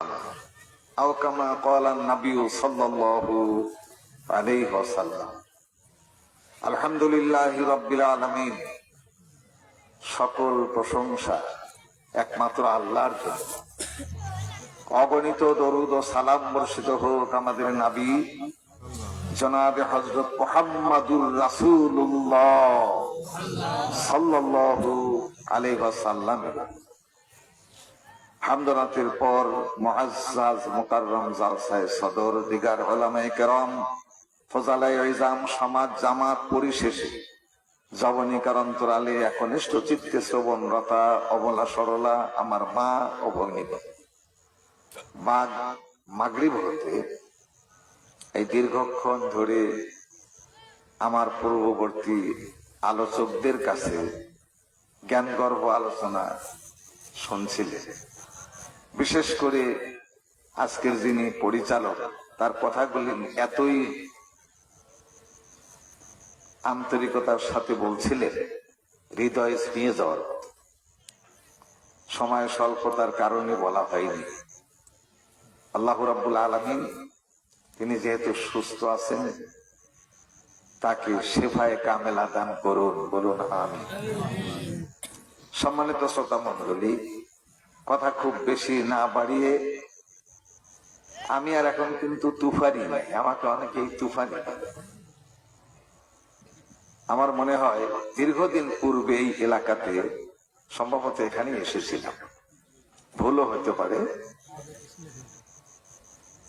আও কামা ক্বালা নবী সাল্লাল্লাহু আলাইহি ওয়াসাল্লাম। আলহামদুলিল্লাহি রাব্বিল আলামিন। সকল প্রশংসা একমাত্র আল্লাহর জন্য। অগণিত দরুদ ও সালাম বর্ষিত হোক আমাদের নবী জনাবে হযরত মুহাম্মাদুর রাসূলুল্লাহ সাল্লাল্লাহু আলাইহি ওয়াসাল্লাম। হামদনাতের পর মুআজ্জাজ মুকাররম জালসায়ে সদর দিগার উলামায়ে কেরাম ফজালায়ে ইজাম সমাজ জামাত পরিশেষে জবনিকার অন্তরালে একনিষ্ঠ চিত্তে শ্রবণরতা অবলা সরলা আমার মা ও ভগ্নীগণ, বাগ মাগরিব হতে এই দীর্ঘক্ষণ ধরে আমার পূর্ববর্তী আলোচকদের কাছে জ্ঞানগর্ভ আলোচনা শুনছিলেন। বিশেষ করে আজকের যিনি পরিচালক, তার কথাগুলি এতই আন্তরিকতার সাথে বলছিলেন, হৃদয় ছুঁয়ে যাওয়ার। সময় স্বল্পতার কারণে বলা হয়নি। আল্লাহ রাব্বুল আলামিন তিনি যেহেতু সুস্থ আছেন, তাকে শেফায়ে কামেলা দান করুন, বলুন আমিন। সম্মানিত শ্রোতা মণ্ডলী, কথা খুব বেশি না বাড়িয়ে, আমি আর এখন কিন্তু তুফানি নাই, আমাকে অনেকেই তুফানি বলে। আমার মনে হয় দীর্ঘদিন পূর্বে এই এলাকাতে সম্ভবত এখানে এসেছিলাম, ভুলও হতে পারে।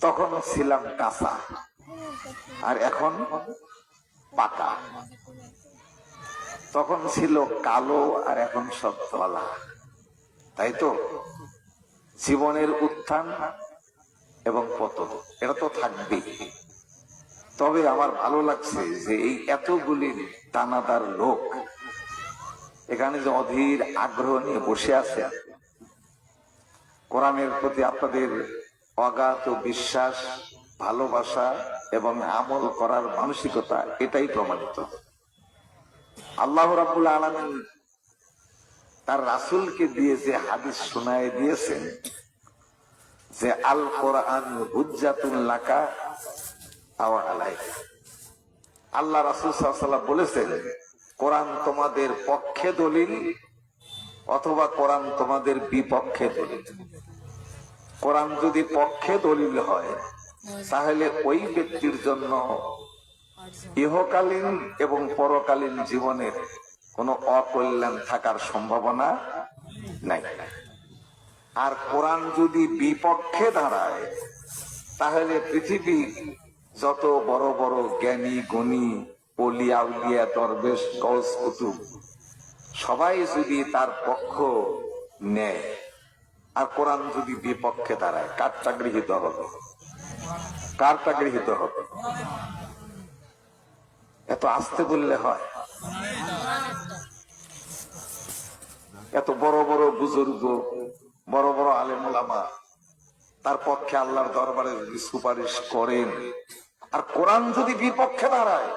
তখন ছিলাম কাঁচা আর এখন পাকা। তখন ছিল কালো আর এখন সব ধলা, তাই তো? জীবনের উত্থান এবং পতন এটা তো থাকবেই। তবে আমার ভালো লাগছে যে এই এতগুলি দানাদার লোক এখানে যে অধীর আগ্রহ নিয়ে বসে আছে, কোরআনের প্রতি আপনাদের অগাধ বিশ্বাস, ভালোবাসা এবং আমল করার মানসিকতা, এটাই প্রমাণিত। আল্লাহ রাব্বুল আলামিন তার রাসূলকে দিয়ে যে হাদিস শোনায় দিয়েছেন যে আল কোরআন হুজ্জাতুল লাকা আও আলাইকা। আল্লাহ রাসূল সাল্লাল্লাহু আলাইহি ওয়াসাল্লাম বলেছেন, কোরআন তোমাদের পক্ষে দলিল অথবা কোরআন তোমাদের বিপক্ষে দলিল। কোরআন যদি পক্ষে দলিল হয়, তাহলে ওই ব্যক্তির জন্য ইহকালীন এবং পরকালীন জীবনের কোনো অকল্যাণ থাকার সম্ভাবনা নাই। আর কোরআন যদি বিপক্ষে দাঁড়ায়, তাহলে পৃথিবীর যত বড় বড় জ্ঞানী গুণী ওলি আউলিয়া দরবেশ গওস কুতুব সবাই যদি তার পক্ষ নেয়, আর কোরআন যদি বিপক্ষে দাঁড়ায়, কারটা গৃহীত হবে? কারটা গৃহীত হবে? এত আস্তে বললে হয়? এত বড় বড় বুজুর্গ, বড় বড় আলেম ওলামা তার পক্ষে আল্লাহর দরবারে যদি সুপারিশ করেন, আর কোরআন যদি বিপক্ষে দাঁড়ায়,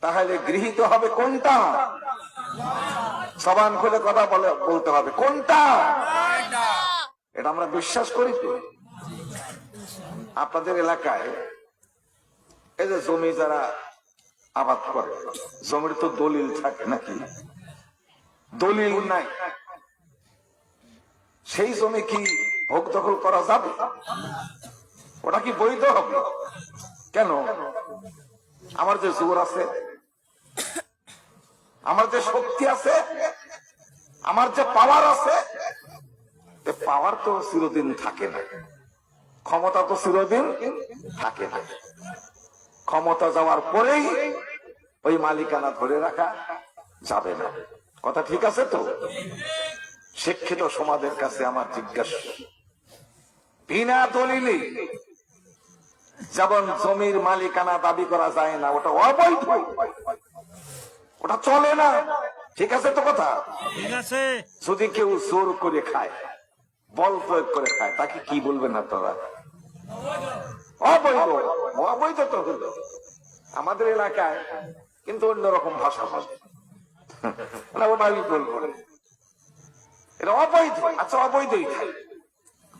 তাহলে গৃহীত হবে কোনটা? জবান খুলে কথা বলতে হবে, কোনটা? এটা আমরা বিশ্বাস করি তো। আপনাদের এলাকায় এই যে জমি যারা আবাদ করে, জমির তো দলিল থাকে নাকি? দলিল নাই, সেই জমি কি ভোগ দখল করা যাবে? ওটা কি বৈধ হবে? কেন? আমার যে জোর আছে, আমার যে শক্তি আছে, আমার যে পাওয়ার আছে, পাওয়ার তো চিরদিন থাকে না, ক্ষমতা তো চিরদিন থাকে না। ক্ষমতা যাওয়ার পরেই ওই মালিকানা ধরে রাখা যাবে না। কথা ঠিক আছে তো? শিক্ষিত সমাজের কাছে আমার জিজ্ঞাসা, বিনা দলিলে যেমন জমির মালিকানা দাবি করা যায় না, ওটা অবৈধ, ওটা চলে না। ঠিক আছে তো কথা? ঠিক আছে। যদি কেউ জোর করে খায়, বল প্রয়োগ করে খায়, তাকে কি বলবেন আপনারা? অবৈধ। অবৈধ তো হলো আমাদের এলাকায়, কিন্তু অন্যরকম ভাষা বলে, ওটা ওটাই বলবো, এটা অবৈধ। আচ্ছা, অবৈধই খাই,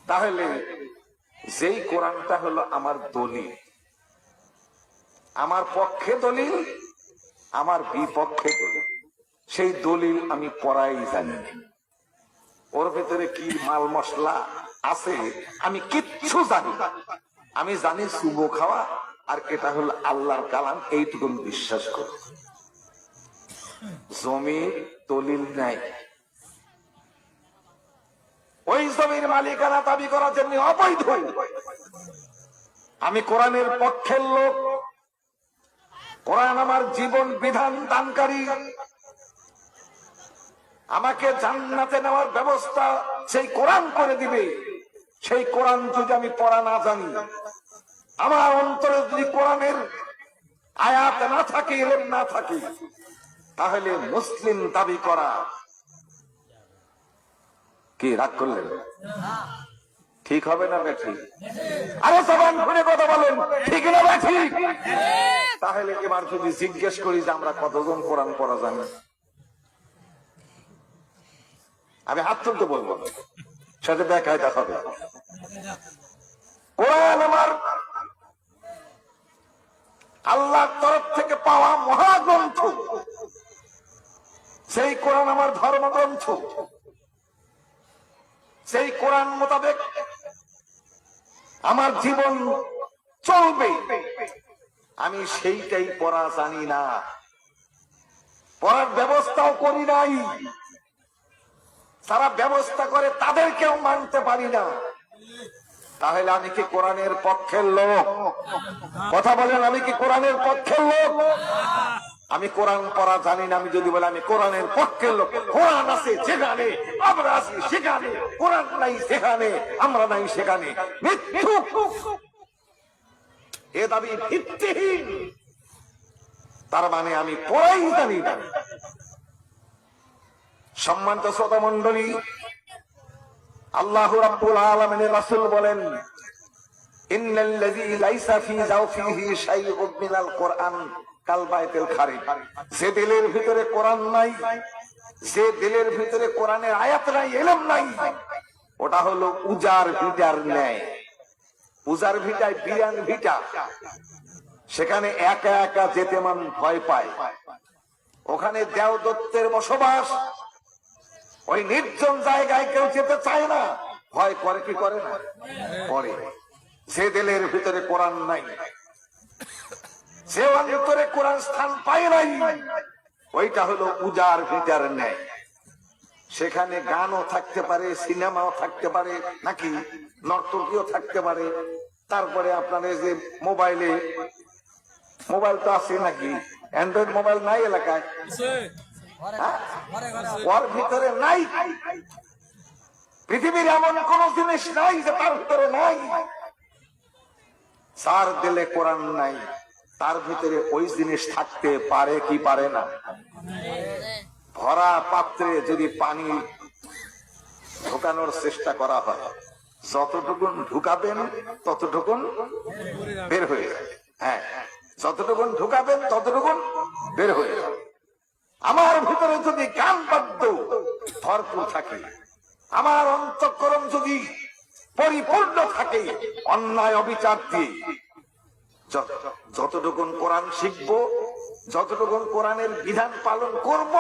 তাহলে যেই কোরআনটা হলো আমার দলিল, আমার পক্ষে দলিল, আমার বিপক্ষে দলিল, সেই দলিল আমি পড়াই জানি না। ওর ভেতরে কি মাল মশলা আছে আমি কিচ্ছু জানি না। আমি জানি চুবো খাওয়া আর এটা হলো আল্লাহর কালাম, এইটুকু বিশ্বাস করি। জমির দলিল নাই, ওই জমির মালিকানা দাবি করার জন্য অবৈধ। আমি কোরআনের পক্ষের লোক, কোরআন আমার জীবন বিধান দানকারী, আমাকে জান্নাতে নেওয়ার ব্যবস্থা সেই কোরআন করে দিবে। সেই কোরআন যদি আমি পড়া না জানি, আমার অন্তরে যদি কোরআনের আয়াত না থাকে, ইলম না থাকে, তাহলে মুসলিম দাবি করা কি রাগ করলেন? ঠিক হবে না ঠিক? আরে জবান খুলে কথা বলেন, ঠিক না ঠিক? তাহলে এবার যদি জিজ্ঞেস করি যে আমরা কতজন কোরআন পড়া জানি, আমি হাত তুলতে বলবো, সাথে দেখায় দেখাবে। কোরআন আমার আল্লাহর তরফ থেকে পাওয়া মহাগ্রন্থ, সেই কোরআন আমার ধর্মগ্রন্থ। সেই কোরআন মোতাবেক আমার জীবন চলবে, আমি সেইটাই পড়া জানি না, পড়ার ব্যবস্থাও করি নাই। যারা ব্যবস্থা করে তাদেরকেও মানতে পারি না। তাহলে আমি কি কোরআনের পক্ষের লোক? কথা বলেন, আমি কি কোরআনের পক্ষের লোক? আমি কোরআন পড়া জানি না, আমি যদি বলি আমি কোরআনের পক্ষের লোক, কোরআন আছে যেখানে আমরা আছি সেখানে, কোরআন নাই সেখানে আমরা নাই সেখানে, মিথ্যুক। এ দাবি ভিত্তিহীন। তার মানে আমি পড়াই জানি না। সম্মানিত শ্রোতা মণ্ডলী, আল্লাহ রাব্বুল আলামিনের রাসূল বলেন, ইন্নাল্লাযী লাইসা ফী জাওফিহি শাইউম মিনাল কোরআন কাল বাইতুল খারিব। যে দিলের ভিতরে কোরআন নাই, যে দিলের ভিতরে কোরআনের আয়াত নাই, ইলম নাই, ওটা হলো উজার ভিটার ন্যায়। উজার ভিটায় বিরান ভিটা, সেখানে একা একা যেতে মান ভয় পায়। ওখানে দেওদত্তের বসবাস, ওই নির্জন জায়গায় কেউ যেতে চায় না, ভয় করে কি করে না? করে। যে দিলের ভিতরে কোরআন নাই, যে অন্তরে কোরআন স্থান পায় নাই, ওইটা হলো উজার ভিটার ন্যায়। সেখানে গানও থাকতে পারে, সিনেমাও থাকতে পারে, নাকি নর্তকীও থাকতে পারে। তারপরে আপনার যে মোবাইলে, মোবাইল তো আছে নাকি? অ্যান্ড্রয়েড মোবাইল নাই এলাকায়? ওর ভিতরে নাই। পৃথিবীর এমন কোন জিনিস নাই যে তার ভিতরে নাই। যার দিলে কোরআন নাই, তার ভিতরে ওই জিনিস থাকতে পারে কি পারে না? ভরা পাত্রে যদি পানি ঢোকানোর চেষ্টা করা হয়, যতটুকুন ঢুকাবেন ততটুকুন বের হয়ে যাবে। হ্যাঁ, যতটুকুন ঢুকাবেন ততটুকুন বের হয়ে যাবে। আমার ভিতরে যদি গান বাদ্য ভরপুর থাকে, আমার অন্তঃকরণ যদি পরিপূর্ণ থাকে অন্যায় অবিচার দিয়ে, যতটুকুন কোরআন শিখবো, যতটুকুন কোরআনের বিধান পালন করব,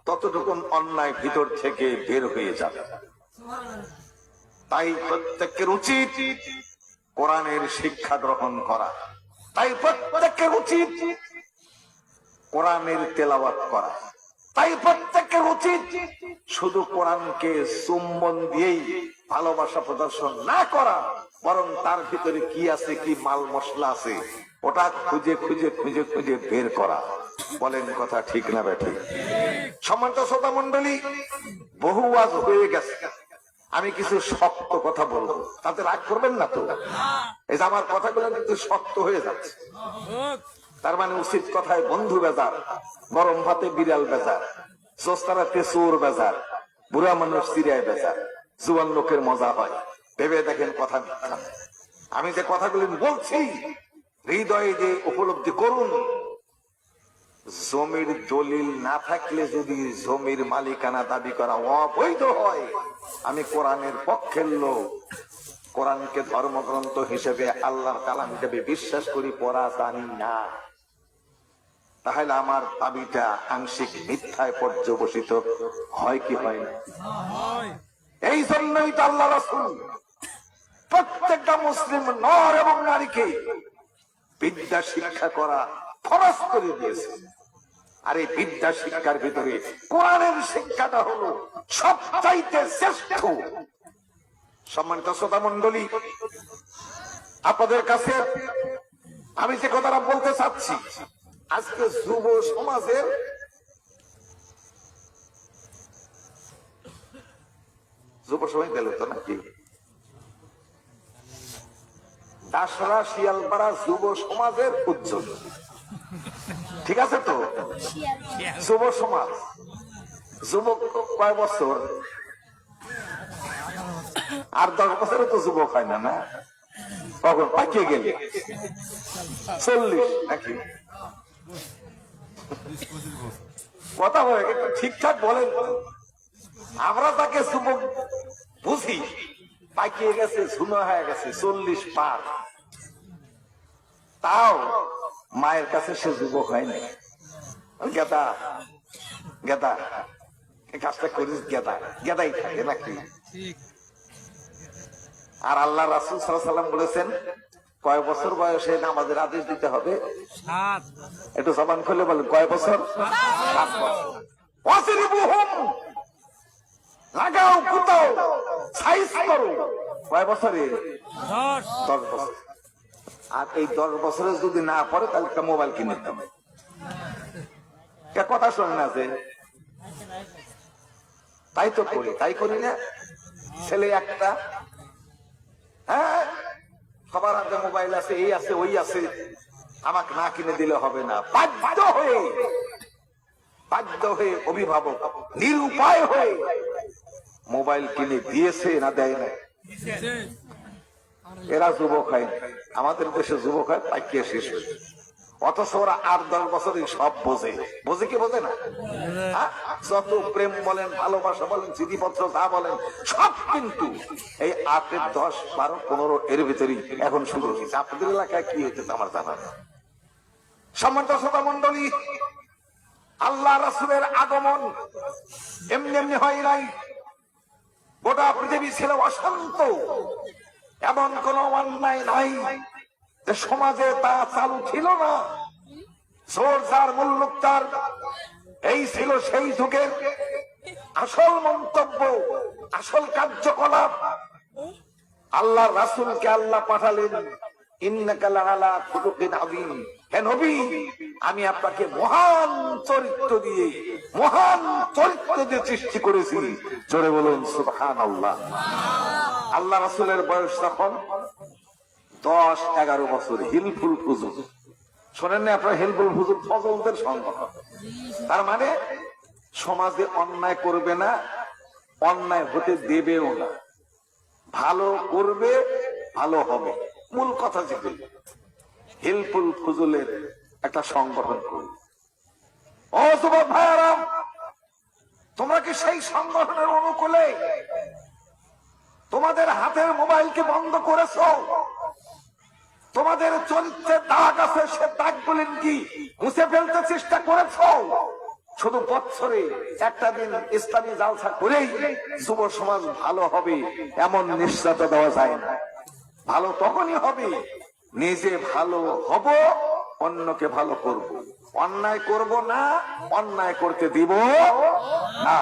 ততটুকুন অন্যায় ভিতর থেকে বের হয়ে যাবে। তাই প্রত্যেকের উচিত কোরআনের শিক্ষা গ্রহণ করা। তাই প্রত্যেকের উচিত কোরআনের তেলাওয়াত করা। তাই প্রত্যেকের উচিত শুধু কোরআনকে চুম্বন দিয়েই ভালোবাসা প্রদর্শন না করা, বরং তার ভিতরে কি আছে, কি মাল মশলা আছে, ওটা খুঁজে খুঁজে খুঁজে খুঁজে বের করা। বলেন কথা ঠিক না বেঠিক? সম্মানিত শ্রোতা মণ্ডলী, বহু ওয়াজ হয়ে গেছে, আমি কিছু শক্ত কথা বলবো, তাতে রাগ করবেন না তো? এই যে আমার কথাগুলো কিন্তু শক্ত হয়ে যাচ্ছে। তার মানে উচিত কথায় বন্ধু বেজার, গরম ভাতে বিড়াল বেজার, সোস্তারাতে চোর বেজার, বুড়া মানুষ সিরিয়ায় বেজার, জুয়ান লোকের মজা হয়। ভেবে দেখেন কথা মিথ্যা। আমি যে কথাগুলি বলছি হৃদয়ে যে উপলব্ধি করুন। জমির দলিল না থাকলে যদি জমির মালিকানা দাবি করা অবৈধ হয়, আমি কোরআনের পক্ষের লোক, কোরআনকে ধর্মগ্রন্থ হিসেবে, আল্লাহর কালাম হিসেবে বিশ্বাস করি, পড়া জানি না, তাহলে আমার দাবিটা আংশিক মিথ্যায় পর্যবসিত হয় কি হয় না? এই জন্যই তো আল্লাহ রাসূল প্রত্যেকটা মুসলিম নর এবং নারীকে বিদ্যা শিক্ষা করা ফরজ করে দিয়েছে। আর এই বিদ্যা শিক্ষার ভিতরে কোরআনের শিক্ষাটা হলো সবচাইতে শ্রেষ্ঠ। সম্মানিত শ্রোতা মণ্ডলী, আপনাদের কাছে আমি যে কথাটা বলতে চাচ্ছি, আজকে যুব সমাজের যুব সমাজ গেল তো নাকি দাসরা শিয়ালপাড়া যুব সমাজের উজ্জ্বল, ঠিক আছে তো? যুব সমাজ, যুবক কয় বছর? আর 10 বছরে তো যুবক হয় না, না? কখন পাকিয়ে গেলে 40 নাকি? কথা বলে একটু ঠিকঠাক বলেন। আমরা তাকে যুবক বুঝি, পাকিয়ে গেছে, ঝুনো হয়ে গেছে, 40 পার। তাও মায়ের কাছে সে যুবক হয়নি। গেদা গেদা কাজটা করিস, গেদা গেদাই থাকে নাকি? আর আল্লাহ রাসূল সাল্লাল্লাহু আলাইহি ওয়াসাল্লাম বলেছেন কয় বছর বয়সে নামাজের আদেশ দিতে হবে? 7। একটু জবান খুলে বলেন, কয় বছর? 7 বছর। ওয়াসরিবুহুম, লাগাও, কুতাও, সাইজ করো। কয় বছরে? 10 বছর। আর এই 10 বছরে যদি না পড়ে তাহলে একটা মোবাইল কিনে দিতাম। কথা শোনে না যে? তাই তো করি, তাই করি না? ছেলে একটা, হ্যাঁ, সবার হাতে মোবাইল আছে, এই আছে, ওই আছে, আমাকে না কিনে দিলে হবে না। বাধ্য হয়ে অভিভাবক নিরুপায় হয়ে মোবাইল কিনে দিয়েছে, না দেয় না? এরা যুবক হয়, আমাদের দেশে যুবক হয় পাইকিয়ে শেষ হয়েছে। অথচ ওরা 8-10 বছরই সব বোঝে। বোঝে কি বোঝে না? যত প্রেম বলেন, ভালোবাসা বলেন, চিঠিপত্র যা বলেন, সব কিন্তু এই 8, 10, 12, 15 এর ভিতরেই এখন শুরু হয়েছে। আপনাদের এলাকায় কি হয়েছে আমার জানা নেই। সম্মানিত শ্রোতা মণ্ডলী, আল্লাহ রাসূলের আগমন এমনি এমনি হয় নাই। গোটা পৃথিবী ছিল অশান্ত, এমন কোন অন্যায় নাই যে সমাজে তা চালু ছিল না। জোরজার মুল্লুকতার, এই ছিল সেই যুগের আসল মন্তব্য, আসল কার্যকলাপ। আল্লাহ রাসূলকে আল্লাহ পাঠালেন, ইন্নাকা লাআলা খুলুকিন আযীম। হে নবী, আমি আপনাকে মহান চরিত্র দিয়ে সৃষ্টি করেছি। জোরে বলুন সুবহানাল্লাহ। আল্লাহ রাসূলের বয়স তখন 10-11 বছর। হিলফুল ফুজুল শোনেন না আপনার? হিলফুল ফুজুল ফজলদের সংগঠন। তার মানে সমাজে অন্যায় করবে না, অন্যায় হতে দেবেও না, ভালো করবে, ভালো হবে। মূল কথা যেগুলো, হিলফুল ফুজুলের একটা সংগঠন করবে। ও যুবক ভাইয়ারা, তোমরা কি সেই সংগঠনের অনুকূলে তোমাদের হাতের মোবাইলকে বন্ধ করেছো? তোমাদের চরিত্রের দাগ আছে, সে দাগগুলি কি মুছে ফেলতে চেষ্টা করেছো? শুধু বছরে একটা দিন ইসলামী জালসা করেই যুব সমাজ ভালো হবে এমন নিশ্চয়তা দেওয়া যায় না। ভালো তখনই হবে নিজে ভালো হব, অন্যকে ভালো করব। অন্যায় করব না, অন্যায় করতে দিব না।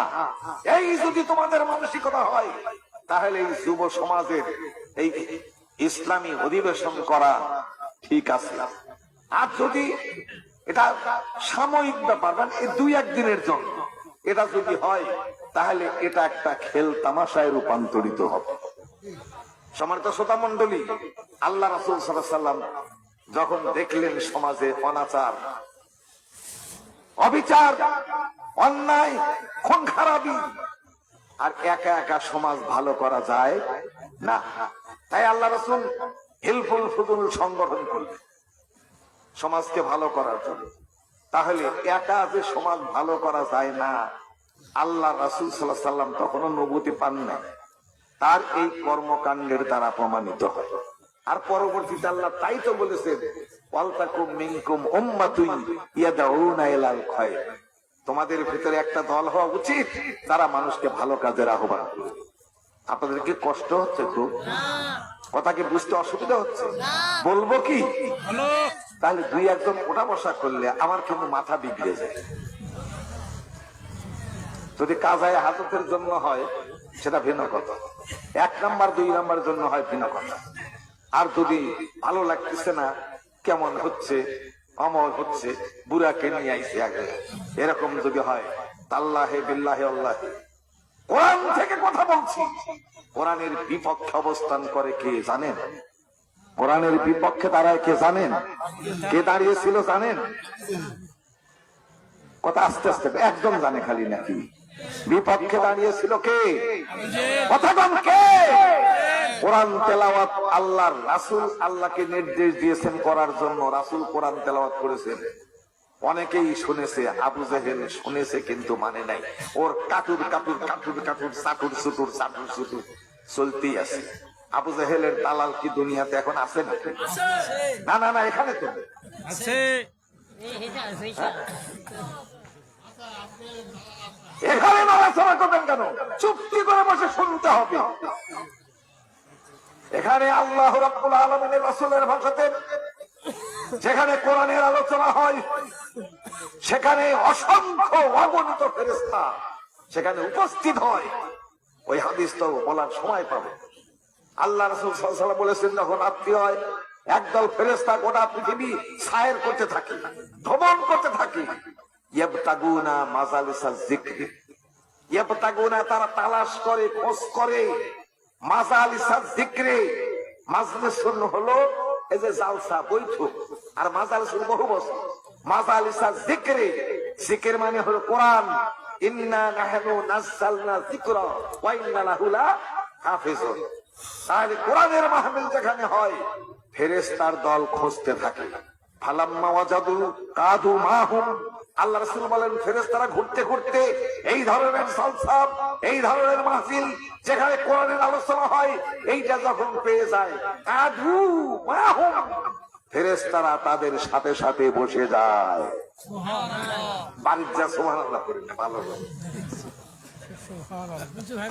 এই যদি তোমাদের মানসিকতা হয়, তাহলে এই যুব সমাজের এই ইসলামী অধিবেশন করা ঠিক আছে। আর যদি এটা সাময়িক ব্যাপার, মানে 2-1 দিনের জন্য এটা যদি হয়, তাহলে এটা একটা খেল তামাশায় রূপান্তরিত হবে। সম্মানিত শ্রোতা মণ্ডলী, আল্লাহ রাসূল সাল্লাল্লাহু আলাইহি ওয়াসাল্লাম যখন দেখলেন সমাজে অনাচার, অবিচার, অন্যায়, খুন খারাপি, আর একা একা সমাজ ভালো করা যায় না, তাই আল্লাহ রাসূল হিলফুল ফুজুল সংগঠন করলেন সমাজকে ভালো করার জন্য। তাহলে একা যে সমাজ ভালো করা যায় না, আল্লাহ রাসূল সাল্লাল্লাহু আলাইহি ওয়াসাল্লাম তখনও নবুয়তি পান না। তার এই কর্মকাণ্ডের দ্বারা প্রমাণিত হয়। আর পরবর্তীতে আল্লাহ তাই তো বলেছেন, ওয়ালতাকুম মিনকুম উম্মাতুন ইয়াদউনা ইলাল খায়র, তোমাদের ভিতরে একটা দল হওয়া উচিত যারা মানুষকে ভালো কাজের আহ্বান করে। আপনাদের কি কষ্ট হচ্ছে? খুব কথা কি বুঝতে অসুবিধা হচ্ছে? বলবো কি? তাহলে দুই একজন ওঠা বসা করলে আমার কিন্তু মাথা বিগড়ে যায়। যদি কাজায় হাজতের জন্য হয় সেটা ভিন্ন কথা, 1 নাম্বার 2 নাম্বার জন্য হয় ভিন্ন কথা। আর যদি ভালো লাগতেছে না, কেমন হচ্ছে, অমল হচ্ছে, বুড়াকে নিয়ে আইছে আগে, এরকম যদি হয়, আল্লাহে বিল্লাহে আল্লাহে, কোরআন থেকে কথা বলছি, কোরআনের বিপক্ষে অবস্থান করে কে জানেন? কোরআনের বিপক্ষে দাঁড়ায় কে জানেন? কে দাঁড়িয়েছিল জানেন? কথা আস্তে আস্তে, একদম জানে খালি নাকি? বিপক্ষে দাঁড়িয়েছিল কে? কথা কম কে? কোরআন তেলাওয়াত আল্লাহর রাসূল আল্লাহকে নির্দেশ দিয়েছেন করার জন্য, রাসূল কোরআন তেলাওয়াত করেছেন। অনেকেই শুনেছে, আবু জেহেল শুনেছে কিন্তু মানে নাই, ওর কাটুর কাটুর কাটুর কাটুর চাটুর চুটুর চাটুর চুটুর চলতেই আছে। আবু জেহেলের দালাল কি দুনিয়াতে এখন আছে না? না না না, এখানে তো আছে। এখানে আলোচনা করবেন কেন? চুক্তি করে বসে শুনতে হবে। এখানে আল্লাহ রাব্বুল আলামিনের রাসূলের ভাষাতে যেখানে কোরআনের আলোচনা হয়, সেখানে অসংখ্য অগণিত ফেরেশতা সেখানে উপস্থিত হয়। ওই হাদিস তো বলার সময় পাবে। আল্লাহ রাসূল সাল্লাল্লাহু আলাইহি ওয়াসাল্লাম বলেছেন, যখন রাত্রি হয় একদল ফেরেশতা গোটা পৃথিবী সায়ের করতে থাকে, ভ্রমণ করতে থাকে। ইয়াবতাগুনা মাজালিসাল যিকরি, ইয়াবতাগুনা তারা তালাশ করে, খোঁজ করে, মাজালিসাল যিকরি, মাজলিসুন হলো এই যে জালসা বৈঠক, আর মাজালিসুন বহু বচন। মাজালিসাল যিকরি, জিকির মানে হলো কোরআন। ইন্না নাহনু নাযালনা যিকরা ওয়া ইন্না লাহু লাহাফিজুন। তাহলে কোরআনের মাহফিল যেখানে হয়, ফেরেশতার দল খুঁজতে থাকে। ফালাম্মা ওয়াজাদু কাদু মাহুম, আল্লাহ রাসূল বলেন ফেরেশতারা ঘুরতে ঘুরতে এই ধরনের সালসা, এই ধরনের মাহফিল যেখানে কোরআনের আলোচনা হয়, এইটা যখন পেয়ে যায়, কাদু মাহুম, ফেরেশতারা তাদের সাথে সাথে বসে যায়। সুবহানাল্লাহ। বাড়ির যা সুবহানাল্লাহ করেন ভালো।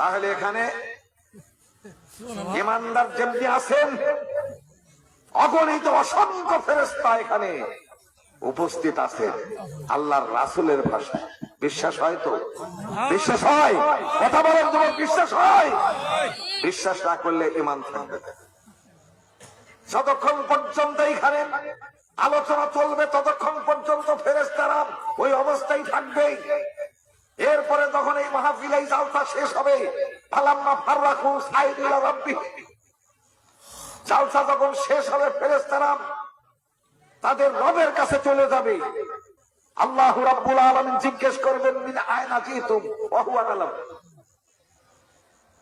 তাহলে এখানে ঈমানদার যেমনি আছেন, অগণিত অসংখ্য ফেরেশতা এখানে উপস্থিত আছেন আল্লাহর রাসূলের ভাষায়। বিশ্বাস হয় তো? বিশ্বাস হয়? কথা বলেন, তোমার বিশ্বাস হয়? বিশ্বাস না করলে ঈমান থাকবে না। যতক্ষণ পর্যন্ত এখানে আলোচনা চলবে ততক্ষণ পর্যন্ত ফেরেশতারা ওই অবস্থায় থাকবে। এরপরে যখন এই মাহফিল, এই জালসা শেষ হবে, ফালাম্মা ফাররাকু সাইদ ইলা রাব্বি, জালসা যখন শেষ হবে, ফেরেশতারা তাদের রবের কাছে চলে যাবে। আল্লাহ রাব্বুল আলামিন জিজ্ঞেস করবেন, মিন আয়না জিতুম ওয়া হুয়া আলাম,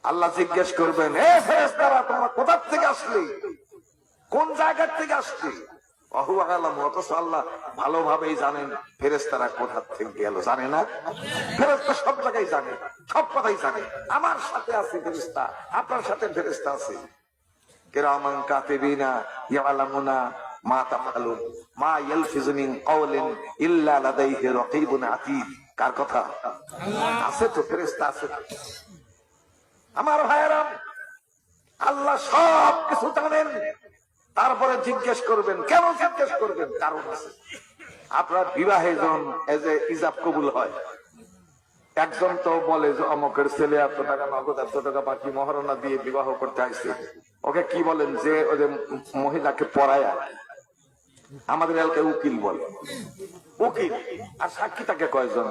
আল্লাহ জিজ্ঞেস করবেন, হে ফেরেশতারা তোমরা কোথা থেকে আসলে, কোন জায়গা থেকে আসলে? ওয়া হুয়া আলাম, অথচ আল্লাহ ভালোভাবেই জানেন ফেরেশতারা কোথা থেকে গেল। জানে না? ফেরেশতা সব জায়গায় জানে, সব কথাই জানে। আমার সাথে আছে ফেরেশতা, আপনার সাথে ফেরেশতা আছে। কিরামান কাতিবিনা ইয়ালামুনা মা তাফআলুন মা ইয়ালফিযু মিন কাওলিন ইল্লা লাদাইহি রাকীবুন আতীদ। কার কথা? আল্লাহ। আছে তো, ফেরেশতা আছে। আমার ভাইয়েরা, আল্লাহ সব কিছু জানেন। তারপরে জিজ্ঞেস করবেন। কেন জিজ্ঞেস করবেন? কারণ আছে। আপনার বিবাহে যখন ইজাব কবুল হয়, একজন তো বলে যে অমকের ছেলে এত টাকা নগদ, এত টাকা বাকি মহারণা দিয়ে বিবাহ করতে আসছে, ওকে কি বলেন? যে ওই যে মহিলাকে পড়ায়, আমাদের এলাকায় উকিল বলে। উকিল আর সাক্ষী থাকে কয়জন?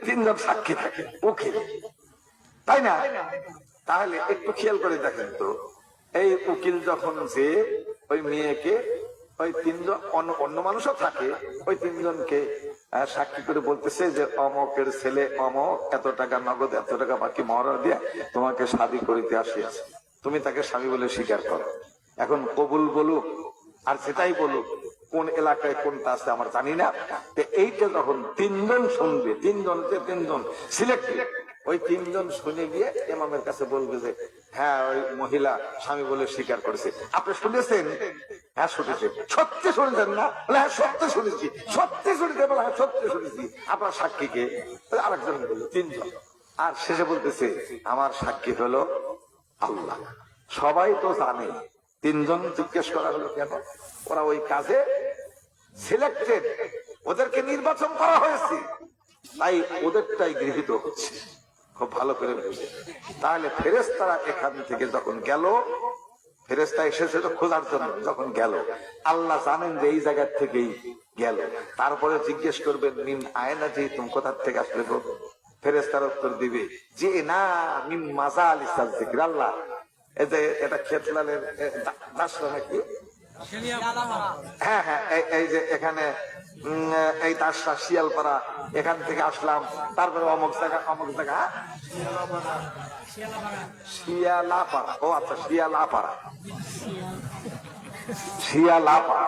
3 জন সাক্ষী থাকে, উকিল, তাই না? তাহলে একটু খেয়াল করে দেখেন তো, এই উকিল যখন যে ওই মেয়েকে, ওই 3 জন অন্য মানুষও থাকে, ওই 3 জনকে সাক্ষী করে বলতেছে যে অমকের ছেলে অমক এত টাকা নগদ, এত টাকা বাকি মহারণা দিয়ে তোমাকে শাদী করিতে আসিয়াছে, তুমি তাকে স্বামী বলে স্বীকার করো। এখন কবুল বলুক আর সেটাই বলুক, কোন এলাকায় কোনটা আছে আমার জানি না। এইটা যখন 3 জন শুনবে, 3 জন সিলেক্ট, ওই তিনজন শুনে গিয়ে ইমামের কাছে বলবে যে হ্যাঁ ওই মহিলা স্বামী বলে স্বীকার করেছে। আপনি শুনেছেন? হ্যাঁ শুনেছি। সত্যি শুনেছেন না? বলে হ্যাঁ সত্যি শুনেছি। সত্যি শুনেছি? বলে হ্যাঁ সত্যি শুনেছি। আপনার সাক্ষী কে? আরেকজন বলল তিনজন। আর শেষে বলতেছে আমার সাক্ষী হলো আল্লাহ। সবাই তো জানে। তিনজন জিজ্ঞেস করা হলো কেন? ওরা ওই কাজে সিলেক্টেড, ওদেরকে নির্বাচন করা হয়েছে, তাই ওদেরটাই গৃহীত হচ্ছে। খুব ভালো করে বুঝে। তাহলে ফেরেশতারা এখান থেকে যখন গেল, ফেরেশতা এসেছে তো খোঁজার জন্য, যখন গেল আল্লাহ জানেন যে এই জায়গার থেকেই গেল। তারপরে জিজ্ঞেস করবেন মিন আয়না, যে তুমি কোথার থেকে আসলে গো? ফেরেশতারা উত্তর দিবে যে না মিন মাজা আলিসাল যিকর। আল্লাহ এই যে এটা খেতলালের দাসরা নাকি? হ্যাঁ হ্যাঁ, এই যে এখানে এই দাসরা শিয়ালপাড়া, এখান থেকে আসলাম। তারপরে অমুক জায়গা অমুক জায়গা শিয়ালাপাড়া। ও আচ্ছা, শিয়ালাপাড়া, শিয়ালাপাড়া,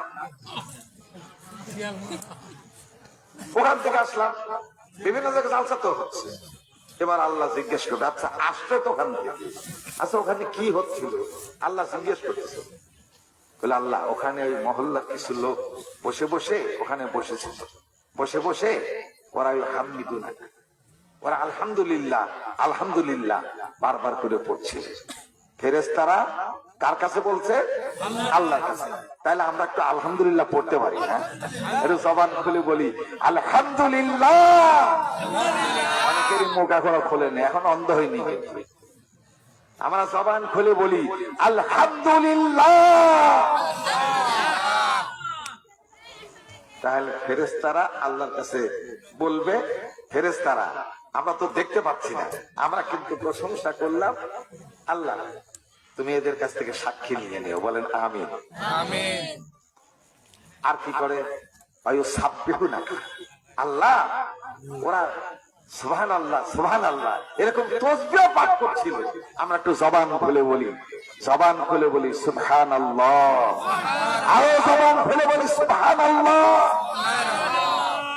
ওখান থেকে আসলাম। বিভিন্ন জায়গায় জালসা তো হচ্ছে। এবার আল্লাহ জিজ্ঞেস করবে আচ্ছা আসলে তো ওখান থেকে, আচ্ছা ওখানে কি হচ্ছিল? আল্লাহ জিজ্ঞেস করতেছে। বলে আল্লাহ ওখানে ওই মহল্লার কিছু লোক বসে বসে ওখানে বসেছিল, বসে বসে ওরা ওই হামিদুনা, ওরা আলহামদুলিল্লাহ আলহামদুলিল্লাহ বারবার করে পড়ছিল। ফেরেশতারা কার কাছে বলছে? আল্লাহর কাছে। তাহলে আমরা একটু আলহামদুলিল্লাহ পড়তে পারি না? একটু জবান খুলে বলি আলহামদুলিল্লাহ। অনেকেরই মুখ এখনো খোলেনি, এখন অন্ধ হয়নি। আমরা জবান খুলে বলি আলহামদুলিল্লাহ। তাহলে ফেরেশতারা আল্লাহর কাছে বলবে, ফেরেশতারা আমরা তো দেখতে পাচ্ছি না, আমরা কিন্তু প্রশংসা করলাম, আল্লাহ তুমি এদের কাছ থেকে সাক্ষী নিয়ে নিও। বলেন আমিন। আর কি করে? আল্লাহ ওরা সুবহানাল্লাহ সুবহানাল্লাহ এরকম তাসবিহ পাঠ করছিল। আমরা একটু জবান খুলে বলি, জবান খুলে বলি সুবহানাল্লাহ। আরো জবান খুলে বলি সুবহানাল্লাহ।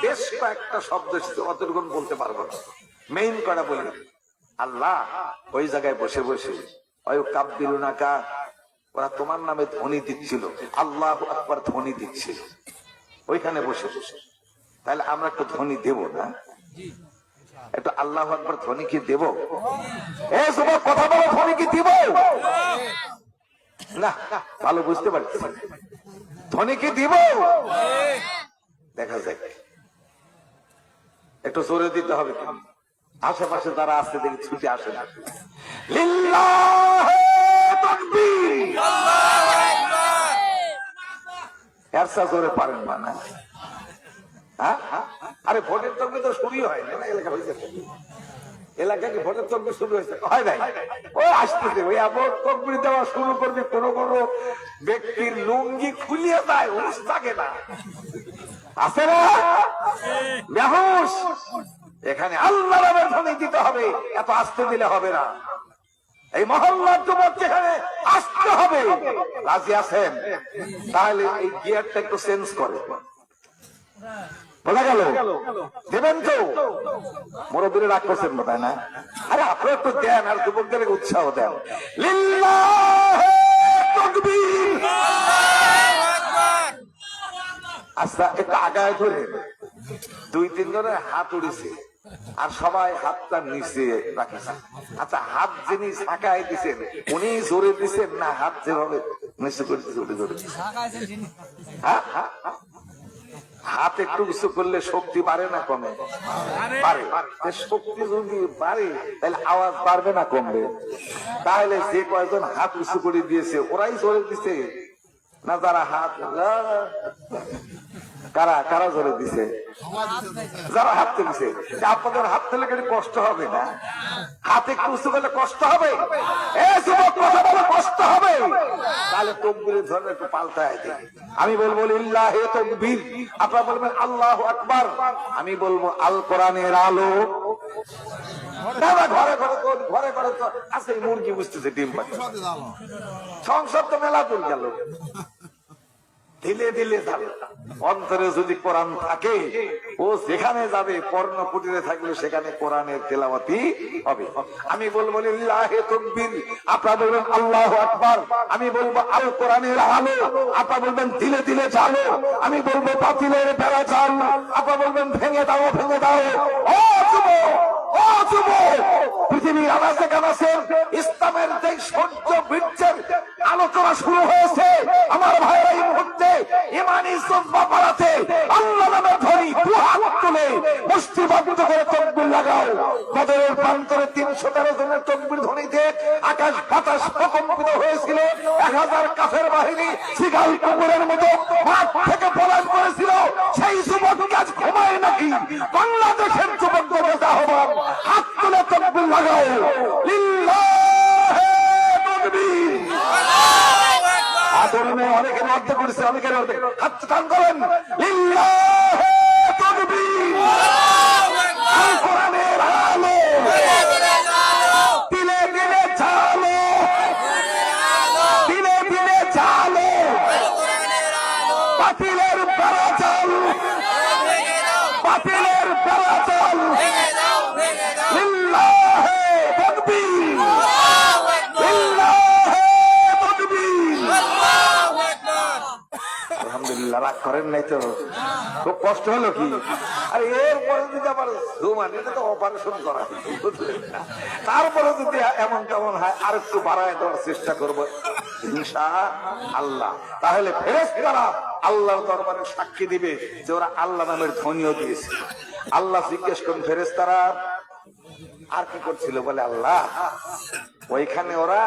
বেশ কয়েকটা শব্দ অতটুকু বলতে পারবো না, মেইন করা বলি। আল্লাহ ওই জায়গায় বসে বসে ওই কাব্বিরুনাকা, ওরা তোমার নামে ধ্বনি দিচ্ছিল, আল্লাহু আকবার ধ্বনি দিচ্ছিল ওইখানে বসে বসে। তাহলে আমরা একটু ধ্বনি দেব না? একটু আল্লাহু আকবার ধ্বনি কি দেব? এই সব কথা বলো, ধ্বনি কি দিব না? ভালো বুঝতে পারছি, ধ্বনি কি দিব? দেখা যাক, একটু জোরে দিতে হবে। আশেপাশে যারা আছে দেখি ছুটে আসে না। লিল্লাহি তাকবীর, আল্লাহু আকবার। এরসা জোরে পারেন না? হ্যাঁ, আরে ভোটের তকবীর তো শুরুই হয় না এলাকা হয়েছে। এলাকায় কি ভোটের তকবীর শুরু হয়েছে? হয় নাই। ওই আসতেছে, ওই আবার তকবীর দেওয়া শুরু করবে। কোনো কোনো ব্যক্তির লুঙ্গি খুলিয়ে যায়, হুঁশ থাকে না, আছে না? বেহুশ। এখানে আল্লাহ নামের ধ্বনি দিতে হবে, এত আসতে দিলে হবে না। এই মহল্লার যুবক এখানে আসতে হবে। রাজি আছেন? তাহলে এই গিয়ারটা একটু চেঞ্জ করে বোঝা গেল, দেবেন তো? মুরব্বীরা রাগ করছেন বোধ না? আরে আপনি একটু দেন, আর যুবকদের উৎসাহ দেন। লিল্লাহি তাকবীর, আচ্ছা একটু আগায় ধরে দুই তিন জনের হাত উড়েছে, আর সবাই হাতটা নিচে রাখেছে। আচ্ছা হাত যিনি ছাকায় দিচ্ছেন উনি জোরে দিচ্ছেন না হাত যেভাবে নিচে করে দিচ্ছে উঠে জোরে? হাত একটু উঁচু করলে শক্তি বাড়ে না কমে? বাড়ে। শক্তি যদি বাড়ে তাহলে আওয়াজ বাড়বে না কমবে? তাহলে যে কয়েকজন হাত উঁচু করে দিয়েছে ওরাই জোরে দিছে না যারা হাত, কারা কারা জোরে দিছে? যারা হাত তুলছে। আপনাদের হাত তুলে কেটে কষ্ট হবে না? হাত একটু উঁচু করলে কষ্ট হবে? কষ্ট হবে। তাহলে তকবীরের ধরনের একটু পাল্টায় দিই। আমি বলবো লিল্লাহি তাকবীর, আপনারা বলবেন আল্লাহু আকবার। আমি বলবো আল কোরআনের আলো। ঘরে ঘরে ঘরে ঘরে তো আছে মুরগি বুঝতেছে ডিম পাচ্ছে, সংসার তো মেলা দূর গেল, দিলে দিলে যাবে। অন্তরে যদি কোরআন থাকে, ও যেখানে যাবে, পর্ণ কুটিরে থাকলে সেখানে কোরআনের তেলাওয়াতি হবে। আমি বলবো লিল্লাহি তাকবীর, আপনারা বলবেন আল্লাহু আকবার। আমি বলবো আল কোরআনের আলো, আপনারা বলবেন দিলে দিলে চালো। আমি বলবো বাতিলের বেড়া চাল, আপনারা বলবেন ভেঙে দাও ভেঙে দাও। ও যুবক, ও যুবক, পৃথিবীর আনাচে কানাচে ইসলামের যে সূর্য বীর্যের আলোচনা শুরু হয়েছে, আমার ভাইরা এই মুহূর্তে ইমানি জজ্বা বাড়াতে আল্লাহ নামের ধ্বনি দুহাত তুলে মুষ্টিবদ্ধ করে তাকবীর লাগাও। বদরের প্রান্তরে 313 জনের তাকবীর ধ্বনিতে আকাশ বাতাস প্রকম্পিত হয়েছিল। 1000 কাফের বাহিনী সিগাল কুকুরের মতো মাঠ থেকে পলায়ন করেছিল। সেই যুবককে আজ ঘুমায় নাকি? বাংলাদেশের যুবকদের আহ্বান, হাত তুলে তাকবীর লাগাও। লিল্লাহি তাকবীর। আদরণে অনেকের অর্ধেক করেছে, অনেকের অর্ধেক। হাত টান করেন। লিল্লাহি তাকবীর। আল কোরআনের আলো দিলে দিলে চালো, দিলে দিলে চালো। বাতিলের বেড়া চাল, বাতিলের বেড়া চাল। লিল্লাহি তাকবীর, লিল্লাহি তাকবীর। আলহামদুলিল্লাহ, রাগ করেন নাই তো? খুব কষ্ট হলো কি? আরে এরপরে যদি আবার ঘুমান, এটা তো অপারেশন করা, বুঝলেন না? তারপরে যদি এমন তেমন হয় আর একটু বাড়ায় দেওয়ার চেষ্টা করবো ইনশাআল্লাহ। তাহলে ফেরেশতারা আল্লাহর দরবারে সাক্ষী দিবে যে ওরা আল্লাহ নামের ধ্বনিও দিয়েছে। আল্লাহ জিজ্ঞেস করেন ফেরেশতারা আর কি করছিল? বলে আল্লাহ ওইখানে ওরা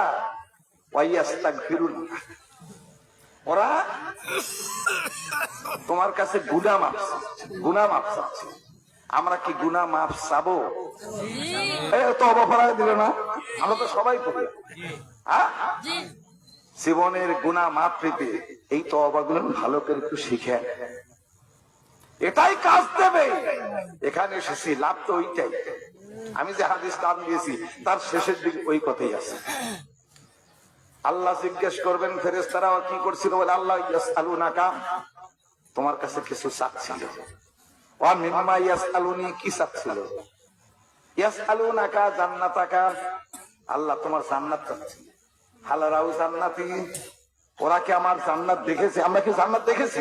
ওয়াইয়াস্তাগফিরুন, ওরা তোমার কাছে গুনাহ মাফ চাচ্ছে। আমরা কি গুনাহ মাফ চাবো? তওবা ফরজ দিল না? আমরা তো সবাই করি। জীবনের গুনাহ মাফ পেতে এই তওবাগুলো ভালো করে একটু শিখেন, এটাই কাজ দেবে। এখানে এসেছি, লাভ তো ওইটাই। আমি যে হাদিস নাম দিয়েছি তার শেষের দিকে ওই কথাই আছে। আল্লাহ জিজ্ঞেস করবেন ফেরেশতারা কি করছিল? বলে আল্লাহ ইয়াসআলুনাকা, তোমার কাছে কিছু চাচ্ছিল। ওয়া মিম্মা ইয়াসআলুনি, কি চাচ্ছিল? ইয়াসআলুনাকা জান্নাতাকা, আল্লাহ তোমার জান্নাত চাচ্ছিল। হালারাউ জান্নাতি, ওরা কি আমার জান্নাত দেখেছে? আমরা কি জান্নাত দেখেছি?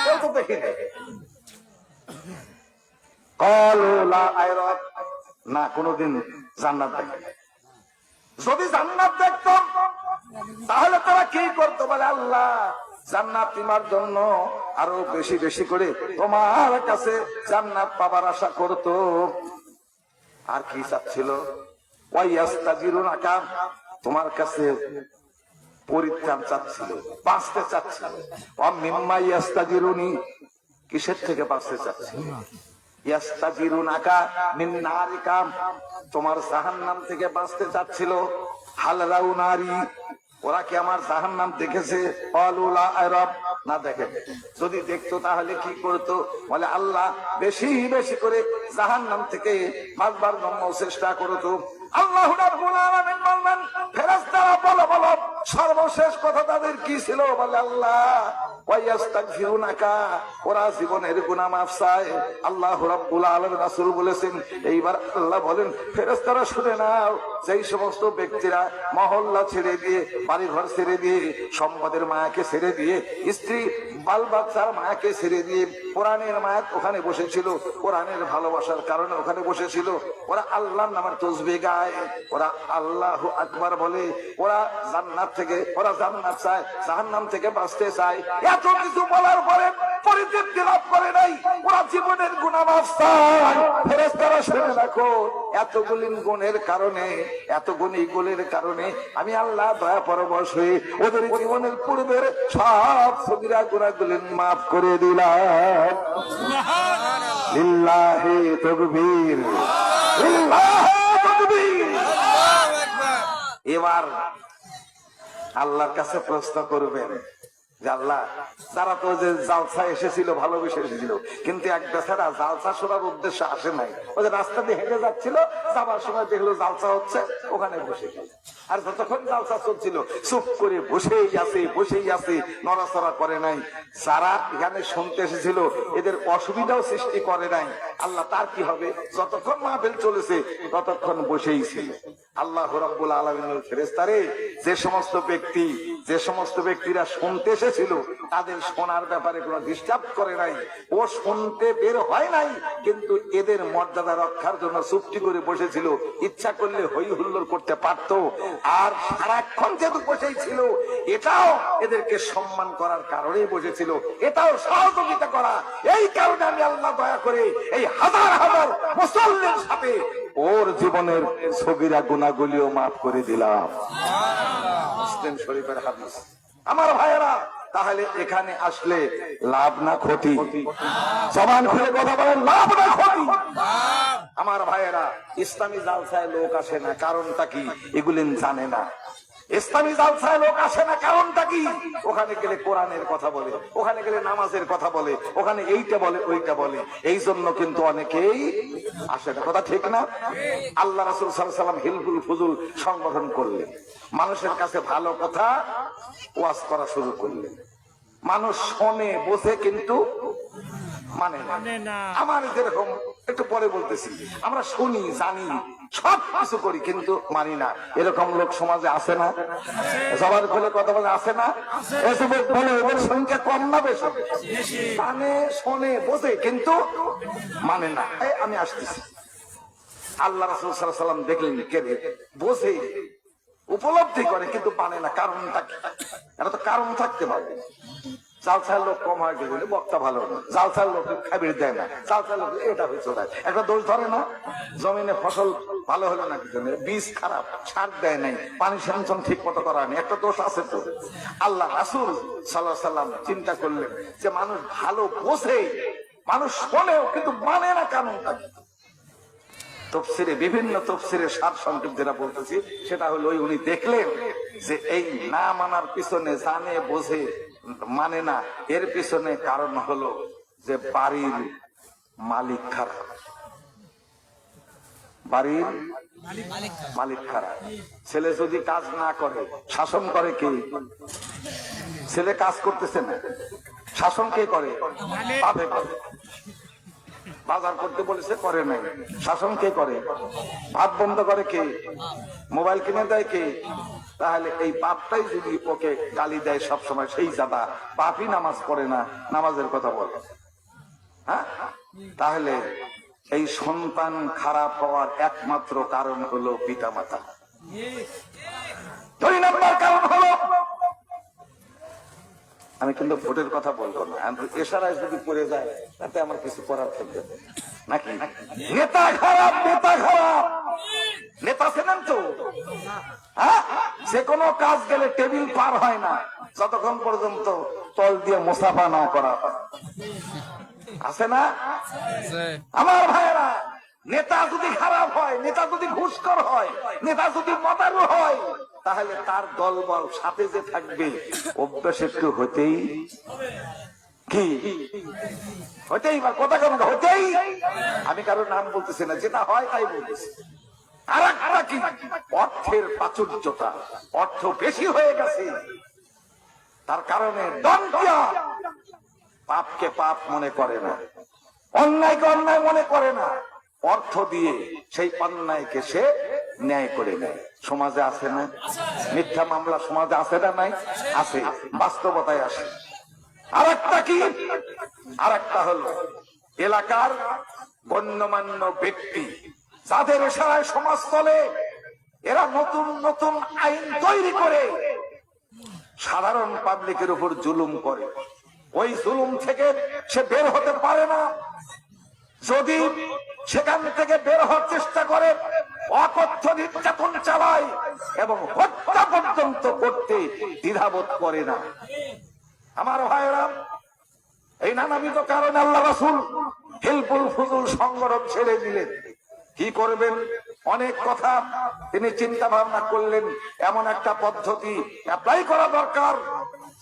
কেউ তো দেখি নাই। ক্বালু লা আয়রাত, না কোনদিন জান্নাত দেখি নাই। যদি জান্নাত দেখতাম তাহলে তারা কি করতো? বলে আল্লাহ জান্নাত তোমার জন্য আরো বেশি বেশি করে তোমার কাছে জান্নাত পাবার আশা করতো। আর কি চাচ্ছিল? ওয়াইয়াস্তাজিরুনাকা, তোমার কাছে পরিত্রাণ চাচ্ছিল, বাঁচতে চাচ্ছিল। ওয়া মিম্মা ইয়াস্তাজিরুনি, কিসের থেকে বাঁচতে চাচ্ছিল? ইয়াস্তাজিরুনাকা মিন নারিকা, তোমার জাহান্নাম থেকে বাঁচতে চাচ্ছিল। হাল রাউ নারী, ওরা কি আমার জাহান্নাম দেখেছে? ক্বালুলা আরাব, না দেখে। যদি দেখতো তাহলে কি করতো? বলে আল্লাহ বেশি বেশি করে জাহান্নাম থেকে বাঁচবার জন্য চেষ্টা করতো। আল্লাহ রাব্বুল আলামিন বললেন ফেরেশতারা বলো বলো, সর্বশেষ কথা তাদের কি ছিল? বলে আল্লাহ ওয়াইয়াস্তাগফিরুনাকা, ওরা জীবনের গুনাহ মাফ চায়। আল্লাহ রাব্বুল আলামিন রাসূল বলেছেন। এইবার আল্লাহ বলেন ফেরেশতারা শুনে নাও, যেই সমস্ত ব্যক্তিরা মহল্লা ছেড়ে দিয়ে, বাড়ি ঘর ছেড়ে দিয়ে, সম্পদের মায়াকে ছেড়ে দিয়ে, স্ত্রী বাল বাচ্চার মায়াকে ছেড়ে দিয়ে কোরআনের মায়া ওখানে বসেছিল, কোরআনের ভালোবাসার কারণে ওখানে বসেছিল, ওরা আল্লাহর নামের তাসবিহ গায়, ওরা আল্লাহু আকবার বলে, ওরা জান্নাত থেকে, ওরা জান্নাত চায়, জাহান্নাম থেকে বাঁচতে চায়। এত কিছু বলার পরে পরিতৃপ্তি লাভ করে নাই, ওরা জীবনের গুনাহ মাফ চায়। ফেরেশতারা শুনে রাখো, এতগুলি গুণের কারণে, এতগুলি গুণের কারণে আমি আল্লাহ দয়া পরবশ হয়ে ওদের জীবনের পূর্বের সব সগীরা গুনাহগুলি মাফ করে দিলাম। লিল্লাহি তাকবীর, লিল্লাহি তাকবীর। এবার আল্লাহর কাছে প্রশ্ন করবেন, যে আল্লাহ, তারা তো যে জালসা এসেছিল ভালোবেসে এসেছিল, কিন্তু এক বেচারা জালসা শোনার উদ্দেশ্যে আসে নাই। ওই যে রাস্তা দিয়ে হেঁটে যাচ্ছিল, যাবার সময় দেখলো জালসা হচ্ছে, ওখানে বসে গেল। আর যতক্ষণ জালসা চলছিল চুপ করে বসেই আছে, নড়াচড়া করে নাই। যারা এখানে শুনতে এসেছিল এদের অসুবিধাও সৃষ্টি করে নাই। আল্লাহ তার কি হবে, যতক্ষণ মাহফিল চলেছে ততক্ষণ বসেই ছিল। আল্লাহ রাব্বুল আলামিনের ফেরেশতারে যে সমস্ত ব্যক্তিরা শুনতে এসেছিল তাদের শোনার ব্যাপারে কোনো ডিস্টার্ব করে নাই। ও শুনতে বের হয় নাই, কিন্তু এদের মর্যাদা রক্ষার জন্য চুপটি করে বসেছিল। ইচ্ছা করলে হই হুল্লোড় করতে পারত। আর সারাক্ষণ যেহেতু বসেই ছিল, এটাও এদেরকে সম্মান করার কারণেই বসেছিল, এটাও সহযোগিতা করা। এই কারণে আমি আল্লাহ দয়া করে এই হাজার হাজার মুসল্লির সাথে ওর জীবনের সগীরা গুনাহগুলিও মাফ করে দিলাম। মুসলিম শরীফের হাদিস। আমার ভাইয়েরা, তাহলে এখানে আসলে লাভ না ক্ষতি? জবান খুলে কথা বলেন, লাভ না ক্ষতি? আমার ভাইয়েরা, ইসলামী জালসায় লোক আসে না, কারণটা কি এগুলেন জানে না। ইসলামী জালসায় লোক আসে না, কারণটা কি? ওখানে গেলে কোরআনের কথা বলে, ওখানে গেলে নামাজের কথা বলে, ওখানে এইটা বলে ওইটা বলে। এই জন্য কিন্তু অনেকেই আসে না। কথা ঠিক না? আল্লাহ রাসূল সাল্লাল্লাহু আলাইহি ওয়াসাল্লাম হিলফুল ফুজুল সংগঠন করলেন, মানুষের কাছে ভালো কথা ওয়াজ করা শুরু করলেন। মানুষ শোনে বোঝে কিন্তু মানে না। আমার যেরকম একটু পরে বলতেছি, আমরা শুনি জানি সব কিছু করি কিন্তু মানি না, এরকম লোক সমাজে আছে না? সবার খুলে কথা বলে আছে না? এসব বলে ওদের সংখ্যা কম না বেশি? জানে শোনে বোঝে কিন্তু মানে না। আমি আসতেছি। আল্লাহ রাসূল সাল্লাল্লাহু আলাইহি ওয়াসাল্লাম দেখলেন কে বোঝে, উপলব্ধি করে কিন্তু মানে না। কারণটা কি? এটা তো কারণ থাকতে পারে। জালসার লোক কম হয় গেলে বক্তা ভালো না, জালসার লোক খাবির দেয় না, জালসার লোক এটা হয়েছে একটা দোষ ধরে না। জমিনে ফসল ভালো হলো না, কি জন্য? বীজ খারাপ, সার দেয় নাই, পানি সেচন ঠিক মতো করা নেই, একটা দোষ আছে তো। আল্লাহ রাসূল সাল্লাল্লাহু আলাইহি ওয়াসাল্লাম চিন্তা করলেন যে মানুষ ভালো বোঝে, মানুষ শোনেও কিন্তু মানে না, কারণটা কি? তফসিরে বিভিন্ন তফসিরের সার সংক্ষেপ যেটা বলতেছি সেটা হলো, উনি দেখলেন যে এই না মানার পিছনে, জানে বোঝে মানে না, এর পিছনে কারণ হলো যে বাড়ির মালিক খারাপ। বাড়ির মালিক খারাপ। ছেলে যদি কাজ না করে, শাসন করে কে? ছেলে কাজ করতেছে না, শাসন কে করে? বাপে করে। বাজার করতে বলেছে করে নাই, শাসন কে করে? ভাত বন্ধ করে কে? মোবাইল কিনে দেয় কে? তাহলে এই বাপটাই যদি ওকে গালি দেয় সবসময়, সেই জাদা বাপই নামাজ পড়ে না, নামাজের কথা বলে, হ্যাঁ? তাহলে এই সন্তান খারাপ হওয়ার একমাত্র কারণ হলো পিতা মাতা। 2 নম্বর কারণ হলো, আমি কিন্তু ভোটের কথা বলবো না, এশারায় যদি পড়ে যায় তাতে আমার কিছু করার থাকবে নাকি? নেতা খারাপ, নেতা খারাপ। নেতা ছিলেন তো, হ্যাঁ? যে কোনো কাজ গেলে টেবিল পার হয় না যতক্ষণ পর্যন্ত তল দিয়ে মুসাফা না করা হয়। আছে না? আমার ভাইয়েরা, নেতা যদি খারাপ হয়, নেতা যদি ঘুষখোর হয়, নেতা যদি মদারু হয়, তাহলে তার দলবল সাথে যে থাকবে, অভ্যাস একটু হতেই কি হতেই বা কথা কেন হতেই। আমি কারোর নাম বলতেছি না, যেটা হয় তাই বলতেছি। আর একটা কি? অর্থের প্রাচুর্যতা, অর্থ বেশি হয়ে গেছে, তার কারণে দন্ডিয়া পাপকে পাপ মনে করে না, অন্যায়কে অন্যায় মনে করে না, অর্থ দিয়ে সেই অন্যায়কে সে ন্যায় করে নেয়। সমাজে আছে না? মিথ্যা মামলা সমাজে আছে না? নাই? আছে, বাস্তবতায় আসে। আর একটা কি? আর একটা হলো এলাকার গণ্যমান্য ব্যক্তি, যাদের ইশারায় সমাজ চলে, এরা নতুন নতুন আইন তৈরি করে সাধারণ পাবলিকের উপর জুলুম করে। ওই জুলুম থেকে সে বের হতে পারে না। যদি সেখান থেকে বের হওয়ার চেষ্টা করে, অকথ্য নির্যাতন চালায় এবং হত্যা পর্যন্ত করতে দ্বিধাবোধ করে না। আমার ভাইয়েরা, এই নানাবিধ কারণে আল্লাহ রাসূল হিলফুল ফুজুল সংগঠন ছেড়ে দিলেন। কি করবেন? অনেক কথা তিনি চিন্তা ভাবনা করলেন, এমন একটা পদ্ধতি অ্যাপ্লাই করা দরকার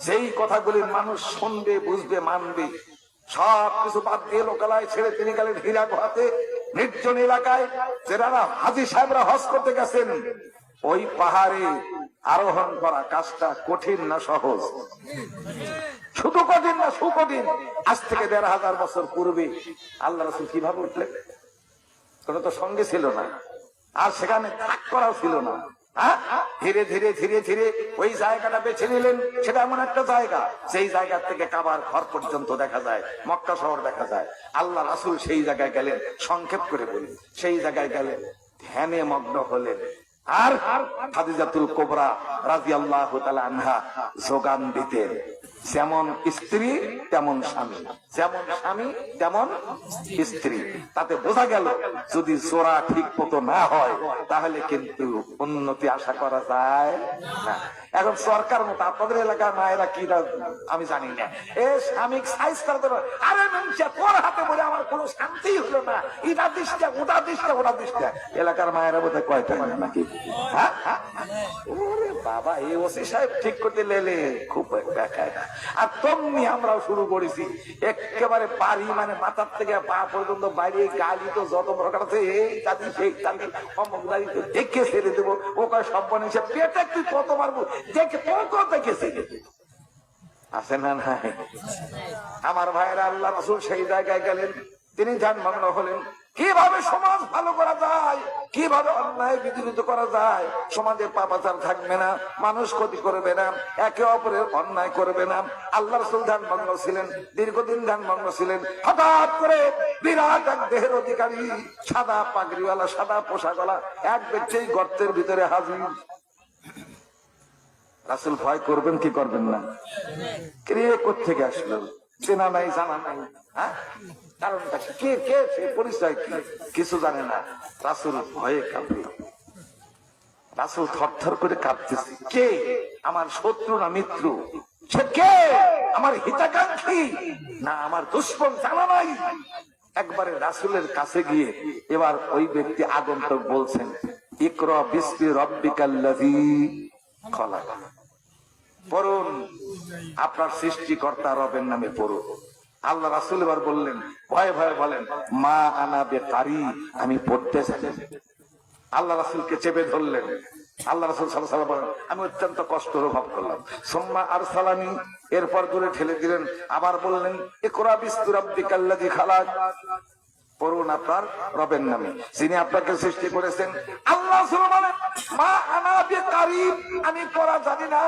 যেই কথাগুলি মানুষ শুনবে, বুঝবে, মানবে, সব কিছু বাদ দিয়ে লোকালয় ছেড়ে তিনি গেলেন হীরা গুহাতে, নির্জন এলাকায়। যারা হাজী সাহেবরা হজ করতে গেছেন, ওই পাহাড়ে আরোহণ করা কাজটা কঠিন না সহজ? শুধু কঠিন না সুকঠিন। আজ থেকে ১৫০০ বছর পূর্বে আল্লাহ রাসূল কিভাবে উঠলেন? কোনো তো সঙ্গে ছিল না, আর সেখানে থাক করাও ছিল না। ধীরে ধীরে ধীরে ধীরে ওই জায়গাটা বেছে নিলেন। সেটা এমন একটা জায়গা, সেই জায়গা থেকে কাবার ঘর পর্যন্ত দেখা যায়, মক্কা শহর দেখা যায়। আল্লাহ রাসূল সেই জায়গায় গেলেন, সংক্ষেপ করে বলি, সেই জায়গায় গেলেন, ধ্যানে মগ্ন হলেন। আর খাদিজাতুল কুবরা রাদিয়াল্লাহু তাআলা আনহা যোগান দিতেন, যেমন স্ত্রী তেমন স্বামী, যেমন স্বামী তেমন স্ত্রী। তাতে বোঝা গেল যদি জোড়া ঠিক মতো না হয় তাহলে কিন্তু উন্নতি আশা করা যায় না। এখন সরকার মতো আপনাদের এলাকার মায়েরা কি আমি জানি না, এ স্বামীক সাইজ করতে, আরে মানুষে তোর হাতে বলে আমার কোনো শান্তি হলো না, এটা দিসটা ওটা দিসটা ওটা দিসটা। এলাকার মায়েরা বোধহয় কয়টা নাকি? ওরে বাবা, এই ওসি সাহেব ঠিক করতে লেলে খুব দেখায় না। আর তেমনি আমরাও শুরু করেছি, একেবারে পারি মানে মাথার থেকে পা পর্যন্ত বাইরে গালি তো যত প্রকার আছে, এই জাতি সেই জাতি অমুক জাতি তো দেখে ছেড়ে দেবো। ও কয় সব বনে পেটে তুই কত মারবো, দেখে তোকে দেখে ছেড়ে দেবো। আছে না নাই? আমার ভাইয়েরা, আল্লাহ রাসূল সেই জায়গায় গেলেন, তিনি ধ্যানমগ্ন হলেন। কিভাবে সমাজ ভালো করা যায়, কিভাবে অন্যায় বিদূরিত করা যায়, সমাজে পাপাচার থাকবে না, মানুষ ক্ষতি করবে না, একে অপরের অন্যায় করবে না। আল্লাহ রাসূল ধ্যানমগ্ন ছিলেন, দীর্ঘদিন ধ্যানমগ্ন ছিলেন। হঠাৎ করে বিরাট এক দেহের অধিকারী, সাদা পাগড়িওয়ালা, সাদা পোশাকওয়ালা এক ব্যক্তি গর্তের ভিতরে হাজির। রাসূল ভয় করবেন কি করবেন না? কে কোত্থেকে আসলো, চেনা নাই জানা নাই, কারণটা কে, কে সে পরিচয় কি কিছু জানে না। রাসূল ভয়ে কাঁপে, রাসূল থরথর করে কাঁপতেছে। কে? আমার শত্রু না মিত্র? সে কে? আমার হিতাকাঙ্ক্ষী না আমার দুশমন? জানা নাই। একবারে রাসূলের কাছে গিয়ে এবার ওই ব্যক্তি আগন্তুক বলছেন, ইকরা বিসমি রাব্বিকাল্লাযী খলাক, পড়ুন আপনার সৃষ্টিকর্তা রবের নামে পড়ুন। আল্লাহ রাসূল এবার বললেন, ভয়ে ভয়ে বলেন, মা আনা বেকারি, আমি পড়তে জানি। আল্লাহ রাসূলকে চেপে ধরলেন। আল্লাহ রাসূল সাল্লাল্লাহু আলাইহি ওয়াসাল্লাম বলেন, আমি অত্যন্ত কষ্ট অনুভব করলাম। সুম্মা আরসালানি, এরপর দূরে ঠেলে দিলেন। আবার বললেন, ইকরা বিসমি রাব্বিকাল্লাযী খালাক, পড়ুন আপনার রবের নামে, যিনি আপনাকে সৃষ্টি করেছেন। আল্লাহ রাসূল বলেন, মা আনা বেকারি, আমি পড়া জানি না।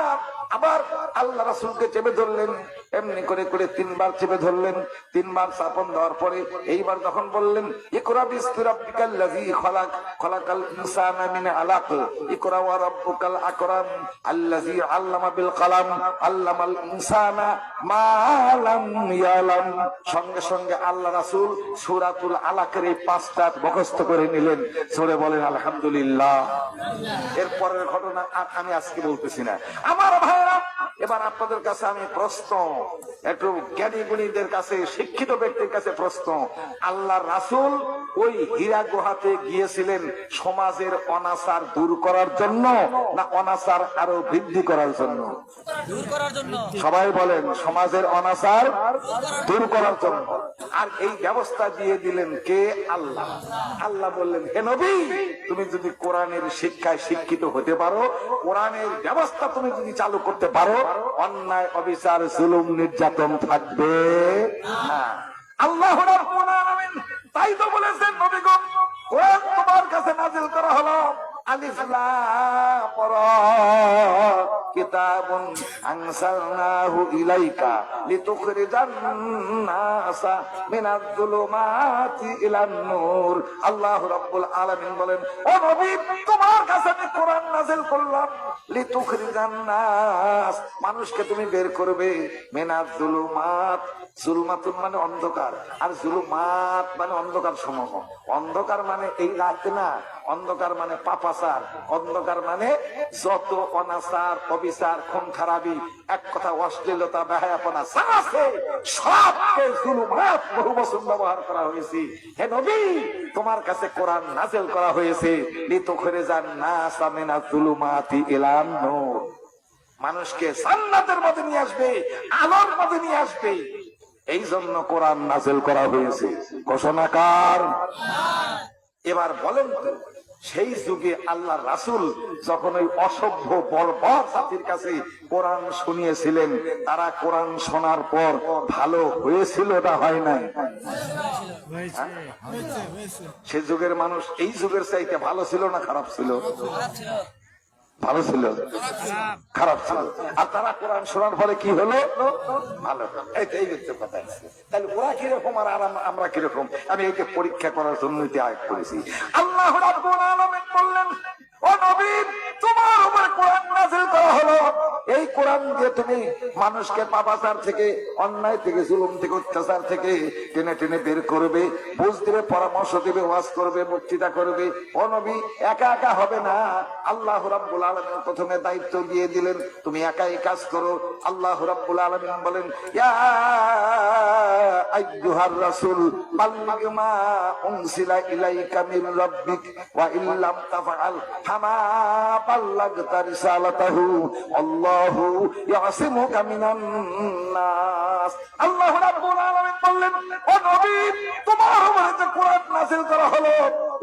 আবার আল্লাহ রাসূলকে চেপে ধরলেন, এমনি করে করে 3 বার চেপে ধরলেন। 3 বার চাপন দেওয়ার পরে এইবার যখন বললেন, ইকরা বিসমি রাব্বিকাল্লাযী খালাক, খালাকাল ইনসানা মিন আলাক, ইকরা ওয়া রাব্বুকাল আকরাম আল্লাযী আল্লামা বিল কলম আল্লামাল ইনসানা মা লাম ইয়ালাম। সঙ্গে সঙ্গে আল্লাহ রাসূল সূরাতুল আলাকের এই 5টা মুখস্থ করে নিলেন। সূরা বলেন আলহামদুলিল্লাহ। এরপরের ঘটনা আমি আজকে বলতেছি না। আমার ভাইরা, এবার আপনাদের কাছে আমি প্রশ্ন, একটু জ্ঞানী গুণীদের কাছে, শিক্ষিত ব্যক্তির কাছে প্রশ্ন। আল্লাহ রাসূল ওই হীরা গুহাতে গিয়েছিলেন সমাজের অনাচার দূর করার জন্য না অনাচার আরো বৃদ্ধি করার জন্য? সবাই বলেন, সমাজের অনাচার দূর করার জন্য। আর এই ব্যবস্থা দিয়ে দিলেন কে? আল্লাহ। আল্লাহ বললেন, হে নবী, তুমি যদি কোরআনের শিক্ষায় শিক্ষিত হতে পারো, কোরআনের ব্যবস্থা তুমি যদি চালু করতে পারো, অন্যায় অবিচার জুলুম নির্যাতন থাকবে না। আল্লাহ রাব্বুল আলামিন তাই তো বলেছেন, নবীগণ, কোরআন তোমার কাছে নাযিল করা হলো, আলিফ লাম রা, কিতাবুন আনসালনাহু ইলাইকা লিতুখরিজান নাসা মিনাজ যুলুমাতি ইলান নূর। আল্লাহ রাব্বুল আলামিন বলেন, ও নবী, তোমার কাছে আমি কোরআন নাযিল করলাম, লিতুখরিজান নাস, মানুষকে তুমি বের করবে, মিনাজ যুলুমাত, জুলমাতুন মানে অন্ধকার, আর জুলুমাত মানে অন্ধকার সমূহ। অন্ধকার মানে এই রাত না, অন্ধকার মানে পাপাচার, অন্ধকার মানে যত অনাচার অবিচার খুন খারাপি, এক কথা অশ্লীলতা বেহায়াপনা যা আছে সবকে জুলুমাত বহু বচন ব্যবহার করা হয়েছে। হে নবী, তোমার কাছে কোরআন নাযিল করা হয়েছে লিতুখরিজান নাসা মিনাজ যুলুমাতি ইলান নূর। মানুষকে জান্নাতের পথে নিয়ে আসবে, আলোর পথে নিয়ে আসবে। এই জন্য কোরআন নাযিল করা হয়েছে। ঘোষণাকার। এবার বলেন তো, সেই যুগে আল্লাহ রাসূল যখন ওই অসভ্য বর্বর জাতির কাছে কোরআন শুনিয়েছিলেন, তারা কোরআন শোনার পর ভালো হয়েছিল না হয় নাই? সে যুগের মানুষ এই যুগের চাইতে ভালো ছিল না খারাপ ছিল? ভালো ছিল, খারাপ ছিল। আর তারা কোরআন শোনার পরে কি হলো? ভালো। এই কথা। তাহলে ওরা কিরকম আর আমরা কিরকম, আমি একে পরীক্ষা করার জন্য আয়াত করেছি। আল্লাহ রাব্বুল আলামিন বললেন, ও নবী, তোমার উপরে কোরআন নাযিল করা হলো। এই কোরআন দিয়ে তুমি মানুষকে পাপাচার থেকে, অন্যায় থেকে, জুলুম থেকে, অত্যাচার থেকে টেনে টেনে বের করবে, বুঝ দিবে, পরামর্শ দিবে, ওয়াজ করবে, বক্তৃতা করবে। ও নবী, একা একা হবে না। আল্লাহ রাব্বুল আলামিন প্রথমে দায়িত্ব দিয়ে দিলেন, তুমি একাই কাজ করো। আল্লাহ রাব্বুল আলামিন বলেন, ইয়া আইয়ুহার রাসূল বাল্লিগ মা উনজিলা ইলাইকা মির রাব্বিক ওয়া ইল্লাম তাফআল ফামা বাল্লাগতা রিসালাতাহু আল্লাহু ইয়াসিমুকা মিনান নাস। আল্লাহ রাব্বুল আলামিন বললেন, ও নবী, তোমার উপরে যে কোরআন নাযিল করা হলো,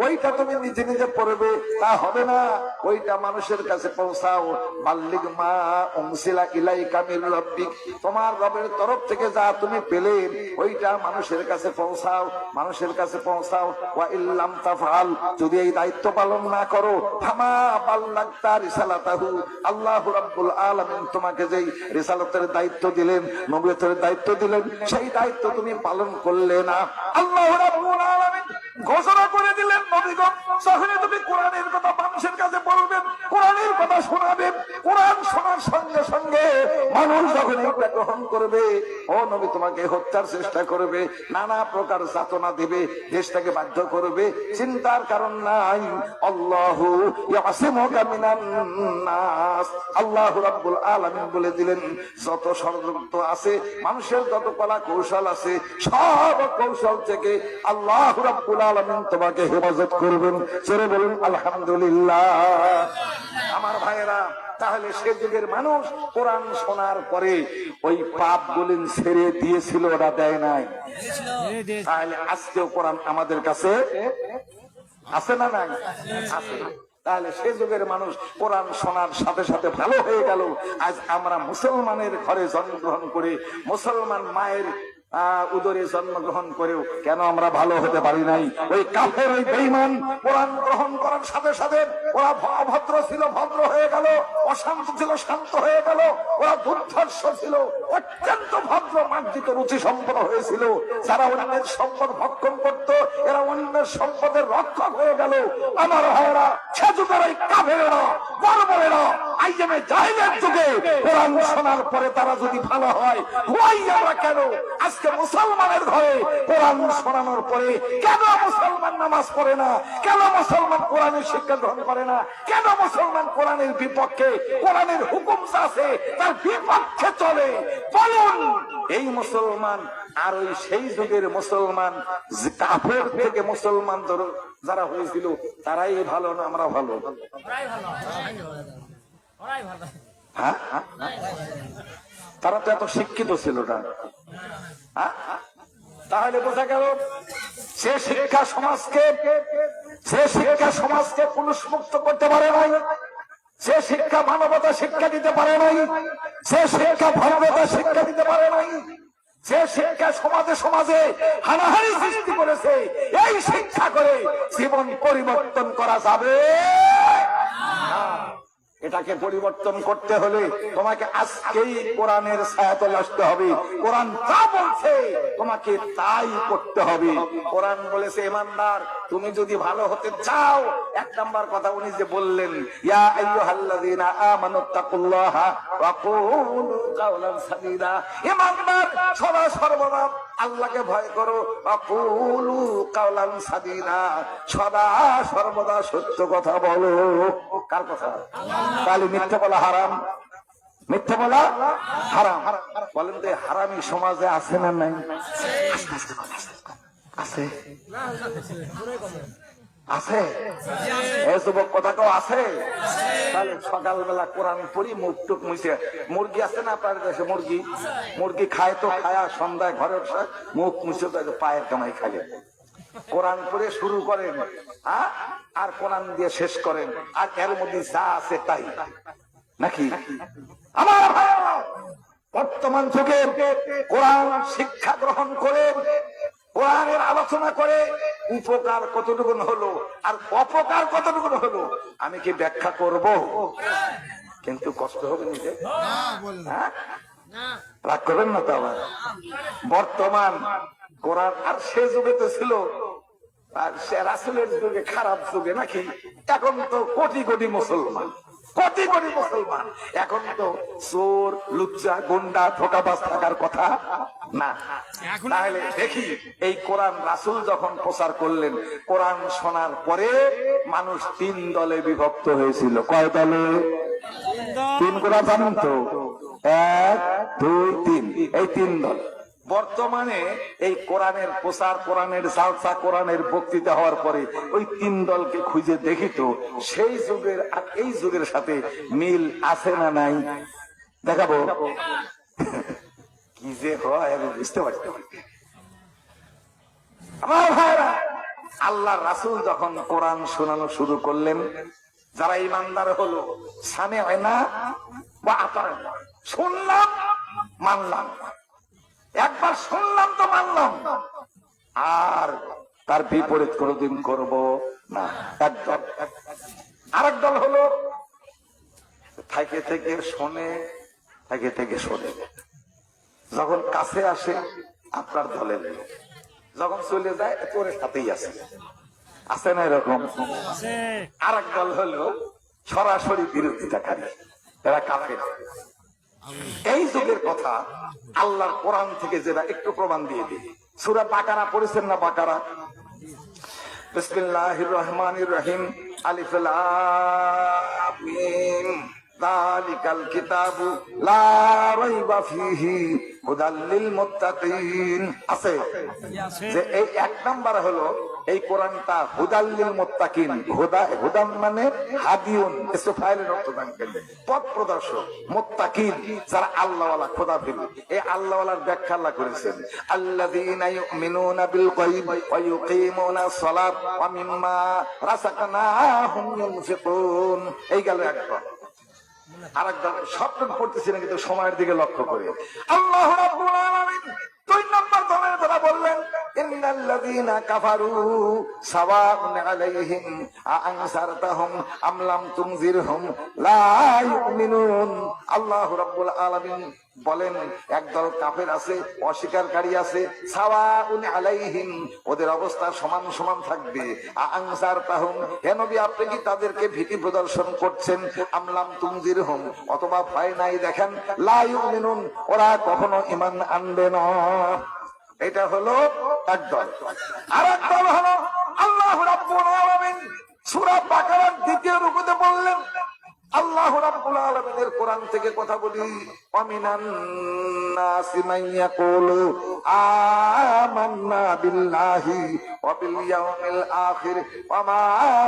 ওইটা তুমি নিজে নিজে পড়বে তা হবে না, ওইটা মানুষের কাছে পৌঁছাও। বাল্লিগ মা উনজিলা ইলাইকা মির রাব্বিক, তোমার রবের তরফ থেকে যা তুমি পেলে ওইটা মানুষের কাছে পৌঁছাও, মানুষের কাছে পৌঁছাও। ওয়া ইল্লাম তাফআল, যদি এই দায়িত্ব পালন না করো, ফামা বাল্লাগতা রিসালাতাহু, আল্লাহ রাব্বুল আলামিন তোমাকে যেই রিসালাতের দায়িত্ব দিলেন, নবুয়তের দায়িত্ব দিলেন, সেই দায়িত্ব তুমি পালন করলে না। আল্লাহ রাব্বুল আলামিন ঘোষণা করে দিলেন, নবীগণ, যখনই তুমি কোরআনের কথা মানুষের কাছে বলবেন, কোরআনের কথা শোনাবেন, কোরআন শোনার সঙ্গে সঙ্গে মানুষ যখন এটা গ্রহণ করবে, ও নবী, তোমাকে হত্যার চেষ্টা করবে, নানা প্রকার যাতনা দিবে, দেশটাকে বাধ্য করবে, চিন্তার কারণ নাই। আল্লাহু ইয়াসিমুকা মিনান নাস, আল্লাহ রাব্বুল আলামিন বলে দিলেন, যত ষড়যন্ত্র আছে, মানুষের যত কলা কৌশল আছে, সব কৌশল থেকে আল্লাহ রাব্বুল আলামিন তোমাকে হেফাজত করবেন। জোরে বলুন আলহামদুলিল্লাহ। আমার ভাইয়েরা, তাহলে সে যুগের মানুষ কোরআন শোনার পরে ওই পাপ গুলি ছেড়ে দিয়েছিল, ওরা দেয় নাই? তাহলে আজকেও কোরআন আমাদের কাছে আছে না নাই? আছে। তাহলে সে যুগের মানুষ কোরআন শোনার সাথে সাথে ভালো হয়ে গেল। আজ আমরা মুসলমানের ঘরে জন্মগ্রহণ করে, মুসলমান মায়ের উদরে জন্মগ্রহণ করেও কেন আমরা ভালো হতে পারি নাই? ওই কাফের, ওই বেঈমান কোরআন গ্রহণ করার সাথে সাথে ওরা অভদ্র ছিল, ভদ্র হয়ে গেল, অশান্ত ছিল, শান্ত হয়ে গেল, ওরা দুর্ধর্ষ ছিল, অত্যন্ত ভদ্র, মার্জিত, রুচি সম্পন্ন হয়েছিল। যারা অন্যের সম্পদ ভক্ষণ করত, এরা অন্যের সম্পদের রক্ষক হয়ে গেল। আমার ভাইয়েরা, সে যুগের ওই কাফেরেরা, বর্বরেরা আইএমএ জাহিলিয়াত যুগে কোরআন শোনার পরে তারা যদি ভালো হয়, ওই আমরা কেন আজকে মুসলমানের ঘরে কোরআন শোনানোর পরে কেন মুসলমান নামাজ পড়ে না? কেন মুসলমান কোরআনের শিক্ষা গ্রহণ করে না? কেন মুসলমান কোরআনের বিপক্ষে, কোরআনের হুকুম আছে তার বিপক্ষে চলে? বলুন, এই মুসলমান আর ওই সেই যুগের মুসলমান, কাফের থেকে মুসলমান যারা হয়েছিল, তারাই ভালো না আমরা ভালো? হ্যাঁ, তারা তো এত শিক্ষিত ছিল না। তাহলে বোঝা গেল, সে শিক্ষা সমাজকে পুরুষ মুক্ত করতে পারে নাই, সে শিক্ষা মানবতা শিক্ষা দিতে পারে নাই, সে শিক্ষা মানবতা শিক্ষা দিতে পারে নাই, যে শিক্ষা সমাজে সমাজে হানাহানি সৃষ্টি করেছে। এই শিক্ষা করে জীবন পরিবর্তন করা যাবে না। এটাকে পরিবর্তন করতে হলে তোমাকে আজকেই কোরআনের ছায়াতলে আসতে হবে। কোরআন যা বলছে তোমাকে তাই করতে হবে। কোরআন বলেছে, ইমানদার, তুমি যদি ভালো হতে চাও, এক নাম্বার কথা উনি যে বললেন, ইয়া আইয়ুহাল্লাযীনা আমানুত্তাকুল্লাহা ওয়া কুলু কাওলান সাদীদা, ইমানদার সদা সর্বদা আল্লাহকে ভয় করো, ওয়া কুলু কাওলান সাদীদা, সদা সর্বদা সত্য কথা বলো। কার কথা? তাহলে মিথ্যা বলা হারাম, মিথ্যা বলা হারাম। বলেন তো, হারামি সমাজে আছে না নাই? আছে। আছে? এই যুবক কথা কেউ আছে? তাহলে সকালবেলা কোরআন পড়ি, মুখ টুক মুছে, মুরগি আছে না আপনার দেশে? মুরগি মুরগি খায় তো, খায়া সন্ধ্যায় ঘরে মুখ মুছে পায়ের কামাই খাইলে কোরআন পড়ে শুরু করেন, আর কোরআন দিয়ে শেষ করেন, আর এর মধ্যে যা আছে তাই নাকি? আমার ভাইরা, বর্তমান যুগে কোরআন শিক্ষা গ্রহণ করে, কোরআনের আলোচনা করে উপকার কতটুকু হলো আর অপকার কতটুকু হলো আমি কি ব্যাখ্যা করব? কিন্তু কষ্ট হবে নিজে, রাগ করবেন না তো আবার। বর্তমান কোরআন আর সে যুগে তো ছিল, আর সে রাসূলের যুগে খারাপ যুগে নাকি? এখন তো কোটি কোটি মুসলমান, কোটি কোটি মুসলমান। এখন তো চোর, লুচ্চা, গুন্ডা, ধোঁকাবাজ থাকার কথা না। তাহলে দেখি এই কোরআন রাসূল যখন প্রচার করলেন, কোরআন শোনার পরে মানুষ 3 দলে বিভক্ত হয়েছিল। কয় দলে? 3 কোরআন জানেন তো? 1, 2, 3, এই 3 দল। বর্তমানে এই কোরআনের প্রচার, কোরআনের জালসা, কোরআনের বক্তৃতা হওয়ার পরে ওই 3 দলকে খুঁজে দেখি তো সেই যুগের আর এই যুগের সাথে মিল আছে না নাই? দেখাবো কি যে হয় আমি বুঝতে পারছি। আমার ভাইরা, আল্লাহ রাসূল যখন কোরআন শোনানো শুরু করলেন, যারা ইমানদার হলো সামি'না ওয়া আতা'না, শুনলাম মানলাম, একবার শুনলাম তো মানলাম, আর তার বিপরীত কোনদিন করব না। একদল। আরেক দল হলো থেকে থেকে শোনে, থেকে থেকে শোনে, যখন কাছে আসে আপনার দলের লোক, যখন চলে যায় তোর সাথেই আছে, আছে না এরকম? আরেক দল হলো সরাসরি বিরোধিতাকারী, এরা কাফের। এই যুগের কথা আল্লাহর কোরআন থেকে যেটা একটু প্রমাণ দিয়ে দিই। সূরা বাকারা পড়েছেন না? বাকারা, বিসমিল্লাহির রহমানির রহিম, আলিফ লাম মিম, যালিকাল কিতাবু লা রাইবা ফীহি হুদাল লিল মুত্তাকিন। আছে যে এই 1 নাম্বার হলো এই কোরআনটা হুদাল লিল মুত্তাকিন। হুদা, হুদাম মানে হাদিউন, ইসম ফাইলের অর্থ দান করলে পথ প্রদর্শক, মুত্তাকিন যারা আল্লাহওয়ালা, খোদাফিল। এই আল্লাহওয়ালার ব্যাখ্যা আল্লাহ করেছেন, আল্লাযীনা ইউমিনুনা বিল গায়ব ওয়া ইউকিমুনাস সালাত ওয়া মিম্মা রাযাকনাহুম ইউনফিকুন। এই গেল একবার। আরেকবার সবটুকু পড়তেছিলেন কিন্তু সময়ের দিকে লক্ষ্য করে। আল্লাহ রাব্বুল আলামিন 2 নম্বর দলের কথা বললেন, ইন্নাল্লাযীনা কাফারু সাওয়াউন আলাইহিম আনসারতাহুম আম লাম তুনজিরহুম লা ইউমিনুন। আল্লাহ রাব্বুল আলামিন বলেন একদল কাফের আছে, অস্বীকারী আছে, সাওয়াউন আলাইহিম, ওদের অবস্থা সমান সমান থাকবে। আনসারতাহুম, হে নবী আপনি কি তাদেরকে ভীতি প্রদর্শন করছেন? আমলাম তুনজিরহুম, অথবা ভয় নাই দেখেন, লা ইউমিনুন, ওরা কখনো ঈমান আনবে না। এটা হলো একদল। আরেক দল হলো আল্লাহ রাব্বুল আলামিন সূরা বাকারার 2য় রুকুতে বললেন, আল্লাহ রাব্বুল আলামিনের কোরআন থেকে কথা বলি, ওয়ামিনান নাসি মান ইয়াকুলু আমান্না বিল্লাহি ওয়া বিল ইয়াউমিল আখির ওয়া মা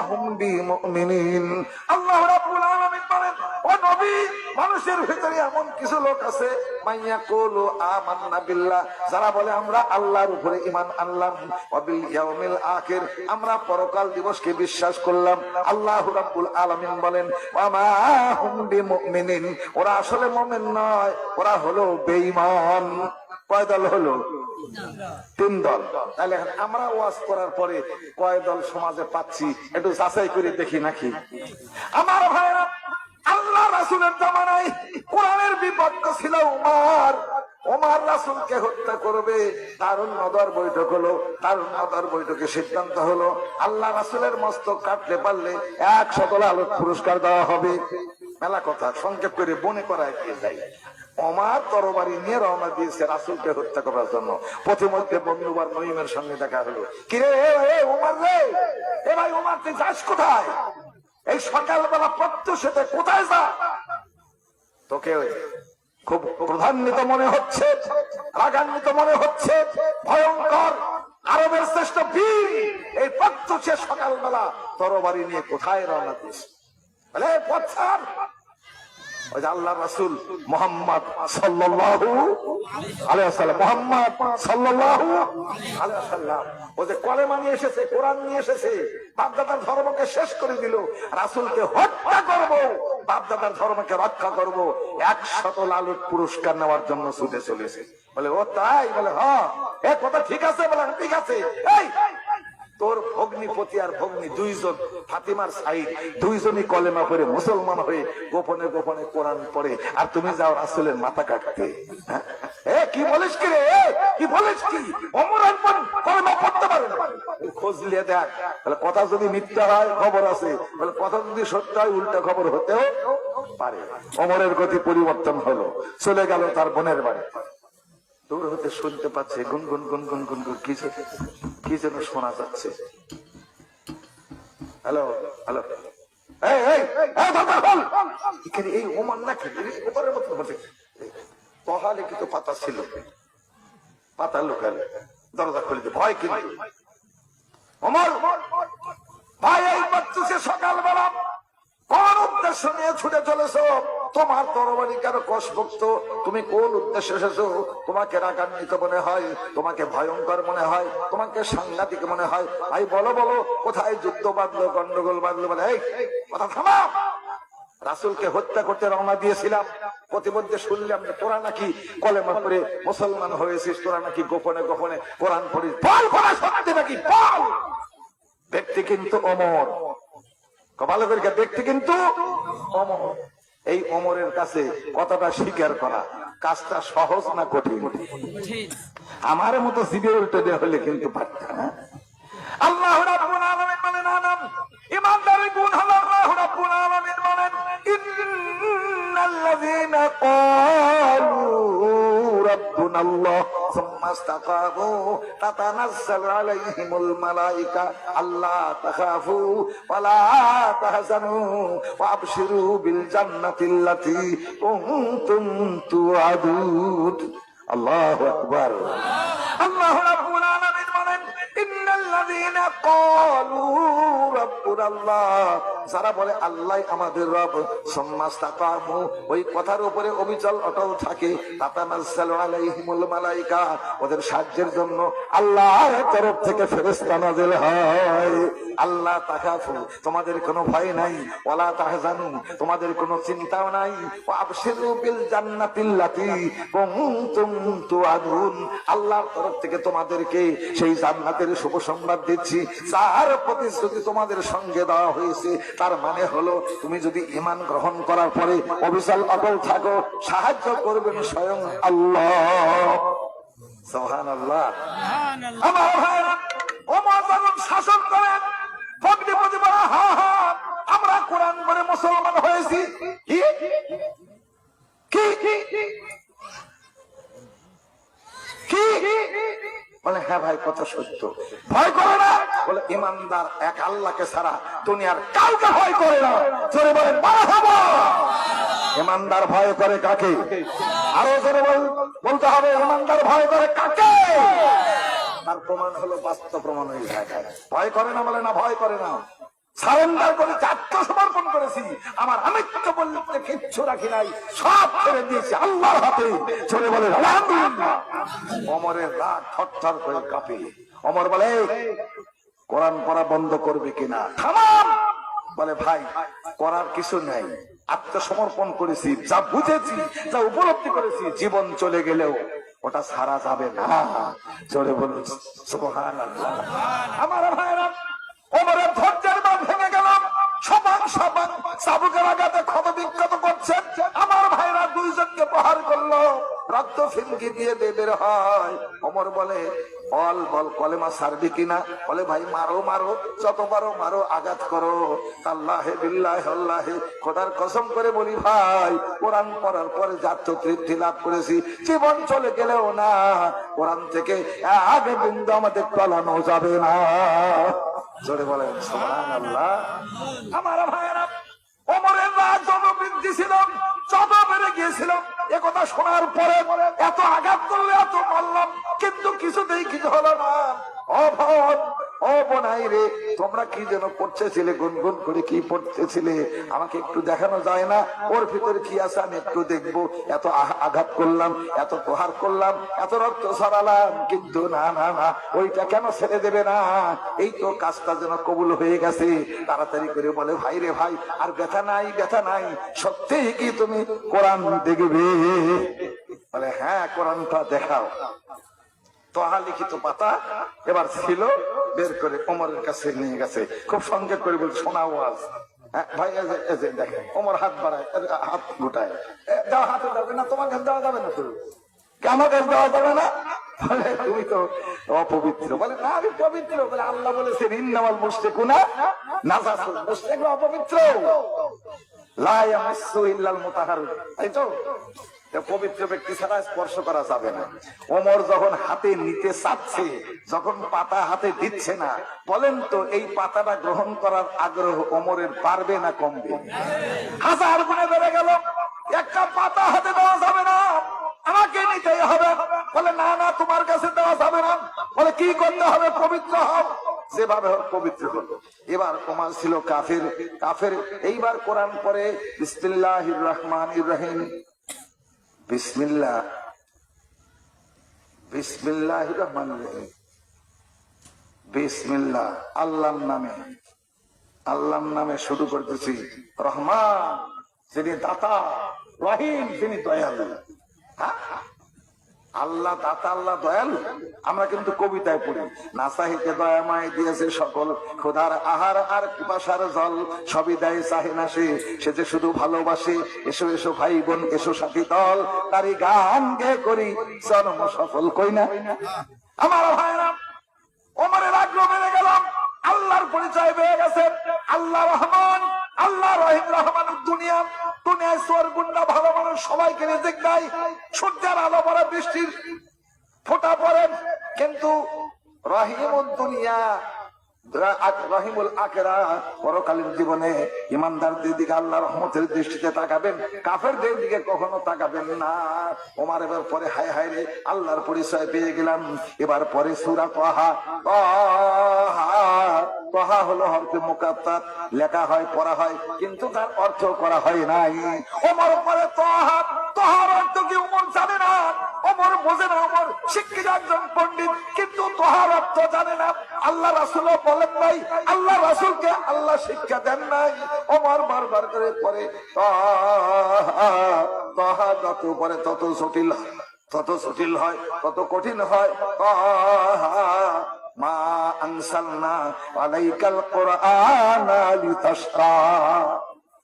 হুম বিমুমিনিন। আল্লাহ রাব্বুল আলামিন বলেন, ও নবী, মানুষের ভিতরে এমন কিছু লোক আছে, মান ইয়াকুলু আমান্না বিল্লাহ, যারা বলে আমরা আল্লাহর উপরে ঈমান আনলাম, ওয়া বিল ইয়াউমিল আখির, আমরা পরকাল দিবসকে বিশ্বাস করলাম। আল্লাহ রাব্বুল আলামিন বলেন, ওয়া মা হুম বিমুমিনিন, ওরা আসলে মুমিন নয়, ওরা হলো বেঈমান। কয় দল হলো? 3 দল। তাহলে আমরা ওয়াজ করার পরে কয় দল সমাজে পাচ্ছি একটু যাচাই করে দেখি নাকি? আমার ভাইরা, আল্লাহ রাসূলের জামানায় কোরআনের বিপক্ষ ছিল উমর। ওমর রাসূলকে হত্যা করবে, দারুন নদর বৈঠক হলো। দারুন নদর বৈঠকে সিদ্ধান্ত হলো আল্লাহ রাসূলের মস্তক কাটতে পারলে 100 লাখ পুরস্কার দেওয়া হবে। মেলা কথা সংক্ষেপ করে বনে করায় দিয়ে যায়। ওমর তরবারি নিয়ে রওনা দিয়েছে রাসূলকে হত্যা করার জন্য। পথিমধ্যে বনু উমার নঈমের সঙ্গে দেখা হলো। কিরে ওমর রে, এ ভাই ওমর তুই যাস কোথায়? এই সকালবেলা প্রত্যুষে কোথায় যা? তোকে খুব প্রধান্বিত মনে হচ্ছে, রাগান্বিত মনে হচ্ছে, ভয়ঙ্কর আরবের শ্রেষ্ঠ বীর এই প্রত্যুষে সকালবেলা তরবারি নিয়ে কোথায় রওনা দিয়েছে? বলে পথ ছাড়। ওই যে আল্লাহ রাসূল মুহাম্মদ সাল্লাল্লাহু আলাইহি ওয়াসাল্লাম, মুহাম্মদ সাল্লাল্লাহু আলাইহি ওয়াসাল্লাম ও যে কলেমা নিয়ে এসেছে, কোরআন নিয়ে এসেছে, বাপদাদার ধর্মকে শেষ করে দিল। রাসূলকে হত্যা করব, বাপদাদার ধর্মকে রক্ষা করব, 100 লালুট পুরস্কার নেওয়ার জন্য ছুটে চলেছে। বলে ও তাই? বলে হ্যাঁ। এ কথা ঠিক আছে? বলে ঠিক আছে। এই তোর ভগ্নিপতি আর ভগ্নি দুইজন, ফাতিমার সাইদ, দুইজনই কলেমা পড়ে মুসলমান হয়ে গোপনে গোপনে কোরআন পড়ে, আর তুমি যাও রাসূলের মাথা কাটতে। কি বলিস কি রে? কি বলিস কি? ওমর কলেমা পড়তে পারে না? খোঁজ নিয়ে দেখ। বলে কথা যদি মিথ্যা হয় খবর আছে, বলে কথা যদি সত্য হয় উল্টা খবর হতেও পারে। ওমরের গতি পরিবর্তন হলো, চলে গেল তার বোনের বাড়ি। দূর হতে শুনতে পাচ্ছে গুনগুন গুনগুন গুনগুন কি যেন শোনা যাচ্ছে। হ্যালো হ্যালো, এই ওমান নাকি ওপরের মতো তহা লিখিত পাতা ছিল, পাতা লুকালে দরজা খুলে দিয়ে ভয়। কিন্তু ওমর ভাই, এই বাচ্চা সকালবেলা কোন উদ্দেশ্য নিয়ে ছুটে চলেছ? তোমার তরবারি কেন কষভুক্ত? তুমি কোন উদ্দেশ্যে এসেছো? তোমাকে রাগান্বিত মনে হয়, তোমাকে ভয়ঙ্কর মনে হয়, তোমাকে সাংঘাতিক মনে হয়। ভাই বলো বলো, কোথায় যুদ্ধ বাঁধলো, গন্ডগোল বাঁধলো? বলে এই কথা থামা। রাসূলকে হত্যা করতে রওনা দিয়েছিলাম, প্রতিমধ্যে শুনলাম যে তোরা নাকি কলেমা পড়ে মুসলমান হয়েছিস, তোরা নাকি গোপনে গোপনে কোরআন পড়িস। বল কোরআন সত্যি নাকি বল। ব্যক্তি কিন্তু ওমর, ভালো করে ব্যক্তি কিন্তু ওমর। এই ওমরের কাছে কথাটা স্বীকার করা কাজটা সহজ না কঠিন? আমার মতো জিভে উল্টে দেওয়া হলে কিন্তু পারতাম না। আল্লাহ রাব্বুল আলামিন বলেন, আনাম ইমানদারের গুণ হলো আল্লাহ রাব্বুল আলামিন বলেন, ইন্নাল্লাযীনা ক্বালু রাব্বুনাল্লাহ সুম্মা ইসতাকামু তাতানাজ্জালু আলাইহিমুল মালায়েকা আল্লা তাখাফু ওয়া লা তাহজানু ওয়া আবশিরু বিল জান্নাতিল্লাতী কুনতুম তুআদুন। আল্লাহু আকবার। আল্লাহ রাব্বুল আলামিন বলেন, ইন্নাল্লাযীনা ক্বালু রাব্বুনাল্লাহ, যারা বলে আল্লাহ আমাদের রব, সুম্মা ইসতাকামু, ওই কথার উপরে অবিচল অটল থাকে, তাতানাজ্জালু আলাইহিমুল মালায়েকা, ওদের সাহায্যের জন্য আল্লাহর তরফ থেকে ফেরেশতা নাযিল হয়। আল্লাহ তাখাফু, তোমাদের কোনো ভয় নাই, ওয়ালা তাহজানু, তোমাদের কোনো চিন্তাও নাই, ওয়া আবশিরু বিল জান্নাতিল্লাতী কুনতুম তুআদুন, আল্লাহর তরফ থেকে তোমাদেরকে সেই জান্নাতের শুভ সংবাদ দিচ্ছি, যার প্রতিশ্রুতি তোমাদের সঙ্গে দেওয়া হয়েছে। তার মানে হলো, তুমি যদি ঈমান গ্রহণ করার পরে অবিচল অটল থাকো, সাহায্য করবেন স্বয়ং আল্লাহ। সুবহানাল্লাহ। আমার ভাইরা, ওমর যখন শাসন করেন, ভগ্নিপতি বলে হা হা আমরা কোরআন পড়ে মুসলমান হয়েছি। কি বলে হ্যাঁ ভাই কথা সত্য। ভয় করে না? বলে ইমানদার এক আল্লাহকে ছাড়া দুনিয়ার কাউকে ভয় করে না। জোরে বলেন মারহাবা। ইমানদার ভয় করে কাকে? আরো জোরে বলতে হবে, ইমানদার ভয় করে কাকে? তার প্রমাণ হলো বাস্তব প্রমাণ হয়ে যায়। ভয় করে না বলে না, ভয় করে না, সারেন্ডার করে আত্মসমর্পণ করেছি, আমার আমিত্ব বলতে কিচ্ছু রাখি নাই, সব ছেড়ে দিয়েছি আল্লাহর হাতে। চলে বলে আলহামদুলিল্লাহ। ওমরের রাগ থরথর করে কাঁপে। ওমর বলে কোরআন পড়া বন্ধ করবে কিনা? থামাম। বলে ভাই করার কিছু নাই, আত্মসমর্পণ করেছি, যা বুঝেছি, যা উপলব্ধি করেছি, জীবন চলে গেলেও ওটা ছাড়া যাবে না। চলে বলুন সুবহানাল্লাহ। আমার ভাইরা, ওমরের ধৈর্যের বাঁধ ভেঙে গেল। সবান সবান চাবুকের আঘাতে ক্ষত বিক্ষত করছেন। আমার ভাইরা দুইজনকে প্রহার করলো, রক্ত ফিনকি দিয়ে বের হয়। ওমর বলে বল বল কলেমা ছাড়বি কিনা? বলে ভাই মারো মারো, যত পারো মারো, আঘাত করো। আল্লাহে বিল্লাহে আল্লাহে, খোদার কসম করে বলি ভাই, কোরআন পড়ার পরে যাত্র তৃপ্তি লাভ করেছি, জীবন চলে গেলেও না কোরআন থেকে আগে বিন্দু আমাদের পালানো যাবে না। জোরে বলেন সুবহানাল্লাহ। আমার ভাইয়েরা, ওমরের রাগ যত বৃদ্ধি ছিল, যত বেড়ে গিয়েছিল, একথা শোনার পরে এত আঘাত করলে, এত মারলাম, কিন্তু কিছুতেই কিছু হলো না। অভন ও বোনাই রে, তোমরা কি যেন পড়তেছিলে, গুনগুন করে কি পড়তেছিলে, আমাকে একটু দেখানো যায় না? ওর ভিতরে কি আছে আমি একটু দেখবো। এত আঘাত করলাম, এত প্রহার করলাম, এত রক্ত ছড়ালাম, কিন্তু না না না, ওইটা কেন ছেড়ে দেবে না? এই তো কাজটা যেন কবুল হয়ে গেছে। তাড়াতাড়ি করে বলে, ভাই রে ভাই, আর ব্যথা নাই, ব্যথা নাই, সত্যিই কি তুমি কোরআন দেখবে? বলে, হ্যাঁ, কোরআনটা দেখাও। তোহা লিখিত পাতা এবার ছিল, বের করে ওমরের কাছে নিয়ে গেছে। খুব সংক্ষেপ করে বলছে, শোনা ওয়াজ। ভাই দেখেন, ওমর হাত বাড়ায়, হাত গুটায়, দেওয়া হাতে যাবে না, তোমার কাছে দেওয়া যাবে না, তো আমার কাছে দেওয়া যাবে না? বলে, তুমি তো অপবিত্র। বলে, না, আমি পবিত্র। বলে, আল্লাহ বলেছেন, ইন্নামাল মুশরিকুনা নাজাসুন, মুশরিকরা অপবিত্র, লা ইয়ামাসসু ইল্লাল মুতাহহারুন। তাই তো, পবিত্র ব্যক্তি ছাড়া স্পর্শ করা যাবে না। ওমর যখন হাতে নিতে চাচ্ছে, যখন পাতা হাতে দিচ্ছে না, বলেন তো এই পাতাটা গ্রহণ করার আগ্রহ ওমরের বাড়বে না কমবে? হাজার গুণে বেড়ে গেল। একটা পাতা হাতে দেওয়া যাবে না, আমাকে নিতেই হবে। বলে, না না, তোমার কাছে দেওয়া যাবে না। বলে, কি করতে হবে? পবিত্র হও। যেভাবে হোক পবিত্র হলো। এবার ওমর ছিল কাফের। কাফের এইবার কোরআন পড়ে, বিসমিল্লাহির রহমানির রহিম, বিসমিল্লাহ, বিসমিল্লাহির রহমানির রহিম, বিসমিল্লাহ, আল্লাহর নামে, আল্লাহর নামে শুরু করতেছি। রহমান যিনি দাতা, রহিম যিনি দয়ালু। আল্লাহ দাতা, আল্লাহ দয়ালু। আমরা কিন্তু কবিতায় পড়ি, না চাহিতে দয়াময় দিয়েছে সকল, খোদার আহার আর পিপাসার জল, সবই দেয় চাহে না সে, সে যে শুধু ভালোবাসে। এসো এসো ভাই বোন, এসো সাথী দল, তারই গান গে করি জন্ম সফল। কই না আমার ভাইরা? ওমরের আগ্রহ বেড়ে গেল, আল্লাহর পরিচয় পেয়ে গেছে। আল্লাহ রহমান, আল্লাহ রহিম। রহমান দুনিয়া, দুনিয়ায় সোয়ার গুন্ডা ভালো মানুষ সবাইকে রিজিক দেয়, সূর্যের আলো পড়ে, বৃষ্টির ফোঁটা পড়ে, কিন্তু রহিম দুনিয়া, রহিমুল আখিরা, পরকালীন জীবনে ইমানদারদের দিকে আল্লাহ রহমতের দৃষ্টিতে তাকাবেন, কাফেরদের দিকে কখনো তাকাবেন না। ওমর এবার পরে, হায় হায় রে, আল্লাহর পরিচয় পেয়ে গেলাম। এবার পরে সূরা তাহা, তাহা হলো হরফে মুকাত্তার, লেখা হয়, পড়া হয়, কিন্তু তার অর্থ করা হয় নাই। ওমর পরে তাহা, তাহার অর্থ কি ওমর জানে না, ওমর বোঝে না। ওমর শিক্ষিত একজন পণ্ডিত, কিন্তু তাহার অর্থ জানে না। আল্লাহ রাসূল বলেন নাই, আল্লাহ রাসূলকে আল্লাহ শিক্ষা দেন নাই। ওমর বারবার করে পড়ে তাহা, তাহা যত পরে তত জটিল হয়, তত জটিল হয়, তত কঠিন হয়। তাহা মা আনসালনা আলাইকাল কুরআনা লিতাশকা।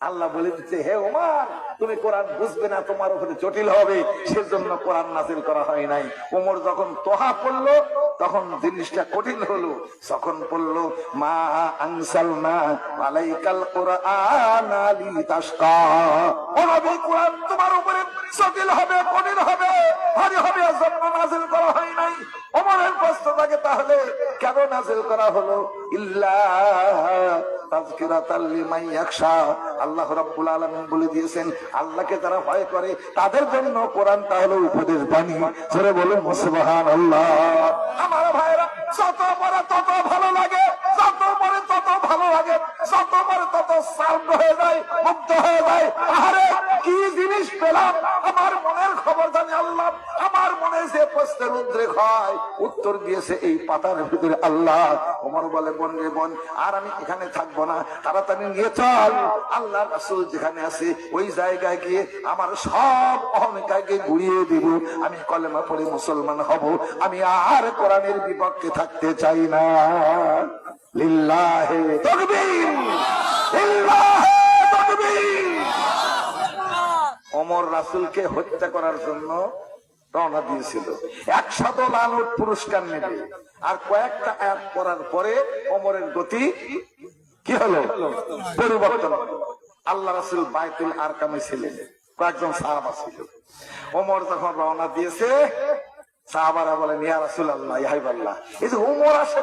আল্লাহ বলে দিচ্ছে, হে ওমর, তুমি কোরআন বুঝবে না, তোমার উপরে জটিল হবে, সেজন্য কোরআন নাযিল করা হয় নাই। ওমর যখন তোহা পড়লো, তখন জিনিসটা কঠিন হলো। যখন পড়লো মা আনসালনা আলাইকাল কুরআনা লিতাশকা, ও নবী, কোরআন তোমার উপরে জটিল হবে, কঠিন হবে, ভারী হবে, এজন্য নাযিল করা হয় নাই। ওমরের প্রশ্ন থাকে, তাহলে কেন নাযিল করা হলো? ইল্লা তাযকিরাতাল লিমান ইয়াখশা। আল্লাহ রাব্বুল আলামিন বলে দিয়েছেন, আল্লাহকে যারা ভয় করে তাদের জন্য কোরআনটা হলো উপদেশ বাণী। জোরে বলুন সুবহানাল্লাহ। আমার ভাইরা, যত পড়ে তত ভালো লাগে, যত পড়ে তত ভালো লাগে, যত পড়ে তত শান্ত হয়ে যায়, মুক্ত হয়ে যায়। আরে কি জিনিস পেলাম, আমার মনের খবর জানি আল্লাহ। আমার মনে যে প্রশ্নের উদ্রেক হয়, উত্তর দিয়েছে এই পাতার ভিতরে আল্লাহ। ওমর বলে, বোন রে বোন, আর আমি এখানে থাকবো না, তাড়াতাড়ি নিয়ে চল, আল্লাহ রাসূল যেখানে আছে ওই জায়গায় গিয়ে আমার সব অহমিকাকে ঘুরিয়ে দিব, আমি কলেমা পড়ে মুসলমান হব, আমি আর কোরআনের বিপক্ষে থাকতে চাই না। লিল্লাহি তাকবীর, লিল্লাহি তাকবীর। ওমর রাসূলকে হত্যা করার জন্য রওনা দিয়েছিল, 100 লানত পুরস্কার নেবে। আর কয়েকটা আয়াত পড়ার পরে ওমরের গতি কি হলো? পরিবর্তন। আল্লাহ রাসূল বাইতুল আরকামে ছিলেন, কয়েকজন সাহাবা ছিল। ওমর যখন রওনা দিয়েছে, সাহাবারা বলেন, ইয়া রাসূলুল্লাহ, ইয়া হাবিবাল্লাহ, এই যে ওমর আসে,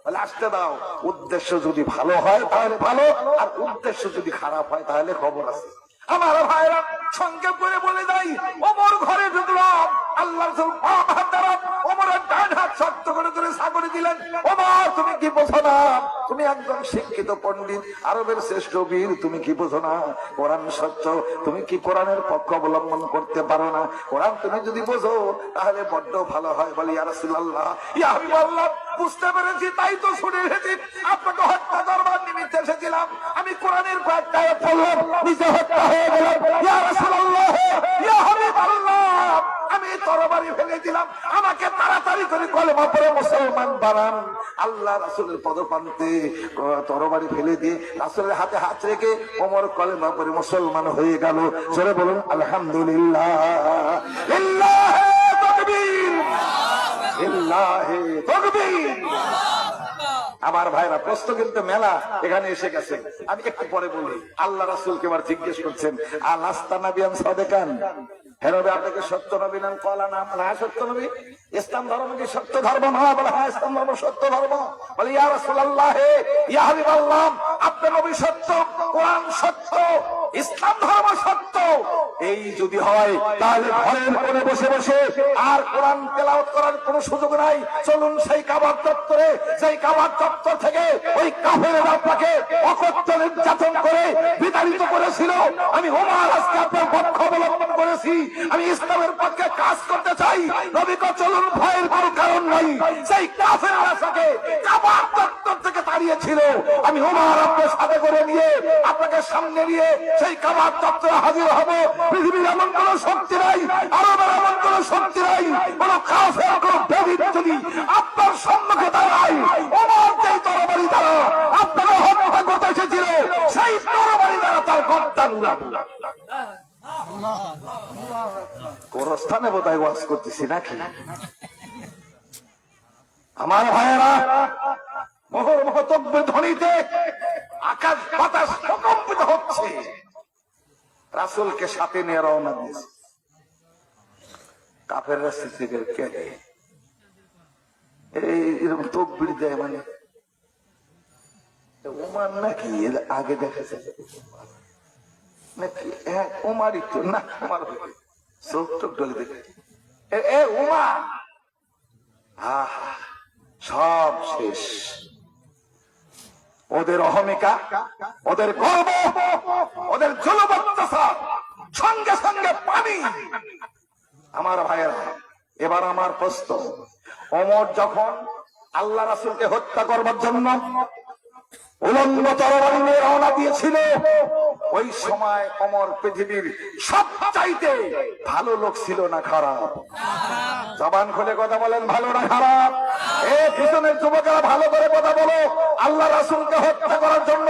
বলে আসতে দাও। উদ্দেশ্য যদি ভালো হয় তাহলে ভালো, আর উদ্দেশ্য যদি খারাপ হয় তাহলে খবর আছে। আমার ভাইরা, সংক্ষেপ করে বলে যাই, ওমর ঘরে ঢুকলাম, আল্লাহ রাসূল বাম হাত দ্বারা ওমরের ডান হাত শক্ত করে ধরে সাগরে দিলেন, ওমর তুমি কি বোঝো না? তুমি একজন শিক্ষিত পণ্ডিত, আরবের শ্রেষ্ঠ বীর, তুমি কি বোঝো না? কোরআন সত্য, তুমি কি কোরআনের পক্ষ অবলম্বন করতে পারো না? কোরআন তুমি যদি বোঝো তাহলে বড্ড ভালো হয়। বলি ইয়া রাসূলুল্লাহ, ইয়া হাবিবাল্লাহ, বুঝতে পেরেছি, তাই তো শুনে এসেছি, আপনাকে হত্যা করবার নিমিত্তে এসেছিলাম। আমি কোরআনের কয়েকটা আয়াত পড়লাম, নিজে হত্যা হয়ে গেলাম। ইয়া রাসূলুল্লাহ, ইয়া হাবিবাল্লাহ, আমি তরবারি ফেলে দিলাম, আমাকে তাড়াতাড়ি করে কলেমা পড়ে মুসলমান বানান। আল্লাহ রাসূলের পদপ্রান্তে তরবারি ফেলে দিয়ে রাসূলের হাতে হাত রেখে ওমর কলেমা পড়ে মুসলমান হয়ে গেল। জোরে বলুন আলহামদুলিল্লাহ। লিল্লাহি তাকবীর, লিল্লাহি তাকবীর। আমার ভাইরা, প্রশ্ন কিন্তু মেলা এখানে এসে গেছে। আমি একটু পরে বলি। আল্লাহ রাসূলকে এবার জিজ্ঞেস করছেন, আলাস্তা নাবিয়ান সাদেকান, হেরবে আপনাকে সত্য নবী নাম কলা নাম? হ্যাঁ সত্য নবী। ইসলাম ধর্ম কি সত্য ধর্ম? নয়। বলে হ্যাঁ, ইসলাম ধর্ম সত্য ধর্ম। বলে ইয়া রাসূলুল্লাহ, ইয়া হাবিবাল্লাহ, আপনার নবী সত্য, কোরআন সত্য, ইসলাম ধর্ম সত্য। এই যদি হয় তাহলে ঘরের কোণে বসে বসে আর কোরআন তেলাওয়াত করার কোনো সুযোগ নাই। চলুন সেই কাবার চত্বরে, সেই কাবার চত্বর থেকে ওই কাফেররা আপনাকে অকথ্য নির্যাতন করে বিতাড়িত করেছিল। আমি ওমর আজকে আপনার পক্ষ অবলম্বন করেছি, আমি ইসলামের পক্ষে কাজ করতে চাই। নবীকে চলুন, ভয়ের কোনো কারণ নাই। সেই কাফেররা তাকে কাবার চত্বর থেকে তাড়িয়েছিল, আমি ওমর আপনার সাথে করে নিয়ে আপনাকে সামনে নিয়ে সেই কাবার চত্বরে হাজির হব। পৃথিবীর এমন কোন শক্তি নাই, আরবের এমন কোন শক্তি নাই, কোন কাফের কোন বেদিত যদি আপনার সম্মুখে দাঁড়ায়, ওমর যেই তরবারি দ্বারা আপনাকে হত্যা করতে এসেছিল, সেই তরবারি দ্বারা তার গর্দান উড়াবো। গোরস্থানে বোধহয় ওয়াজ করতেছি নাকি? আমার ভাইয়েরা, মোহর মহতব্য ধ্বনিতে আকাশ বাতাস প্রকম্পিত হচ্ছে। রাসূলকে সাথে নিয়ে রওনা দিয়েছে। কাফেররা সিসিকে কেড়ে এই এরকম তকবীর দেয়, মানে ওমর নাকি আগে দেখেছে নাকি? হ্যাঁ ওমরই তো না, ওমর চোখ টোক ডলে দেখে এ ওমর। সব শেষ। ওদের অহমিকা, ওদের গর্ব, ওদের জুলুম অত্যাচার, সঙ্গে সঙ্গে পানি। আমার ভাইয়েরা, এবার আমার প্রশ্ন, ওমর যখন আল্লাহ রাসূলকে হত্যা করবার জন্য উলঙ্গ তরবারি নিয়ে রওনা দিয়েছিল, ওই সময় ওমর পৃথিবীর সবচাইতে ভালো লোক ছিল না খারাপ? জবান খুলে কথা বলেন, ভালো না খারাপ? পিছনের যুবকেরা ভালো করে কথা বলো। আল্লাহ রাসূলকে হত্যা করার জন্য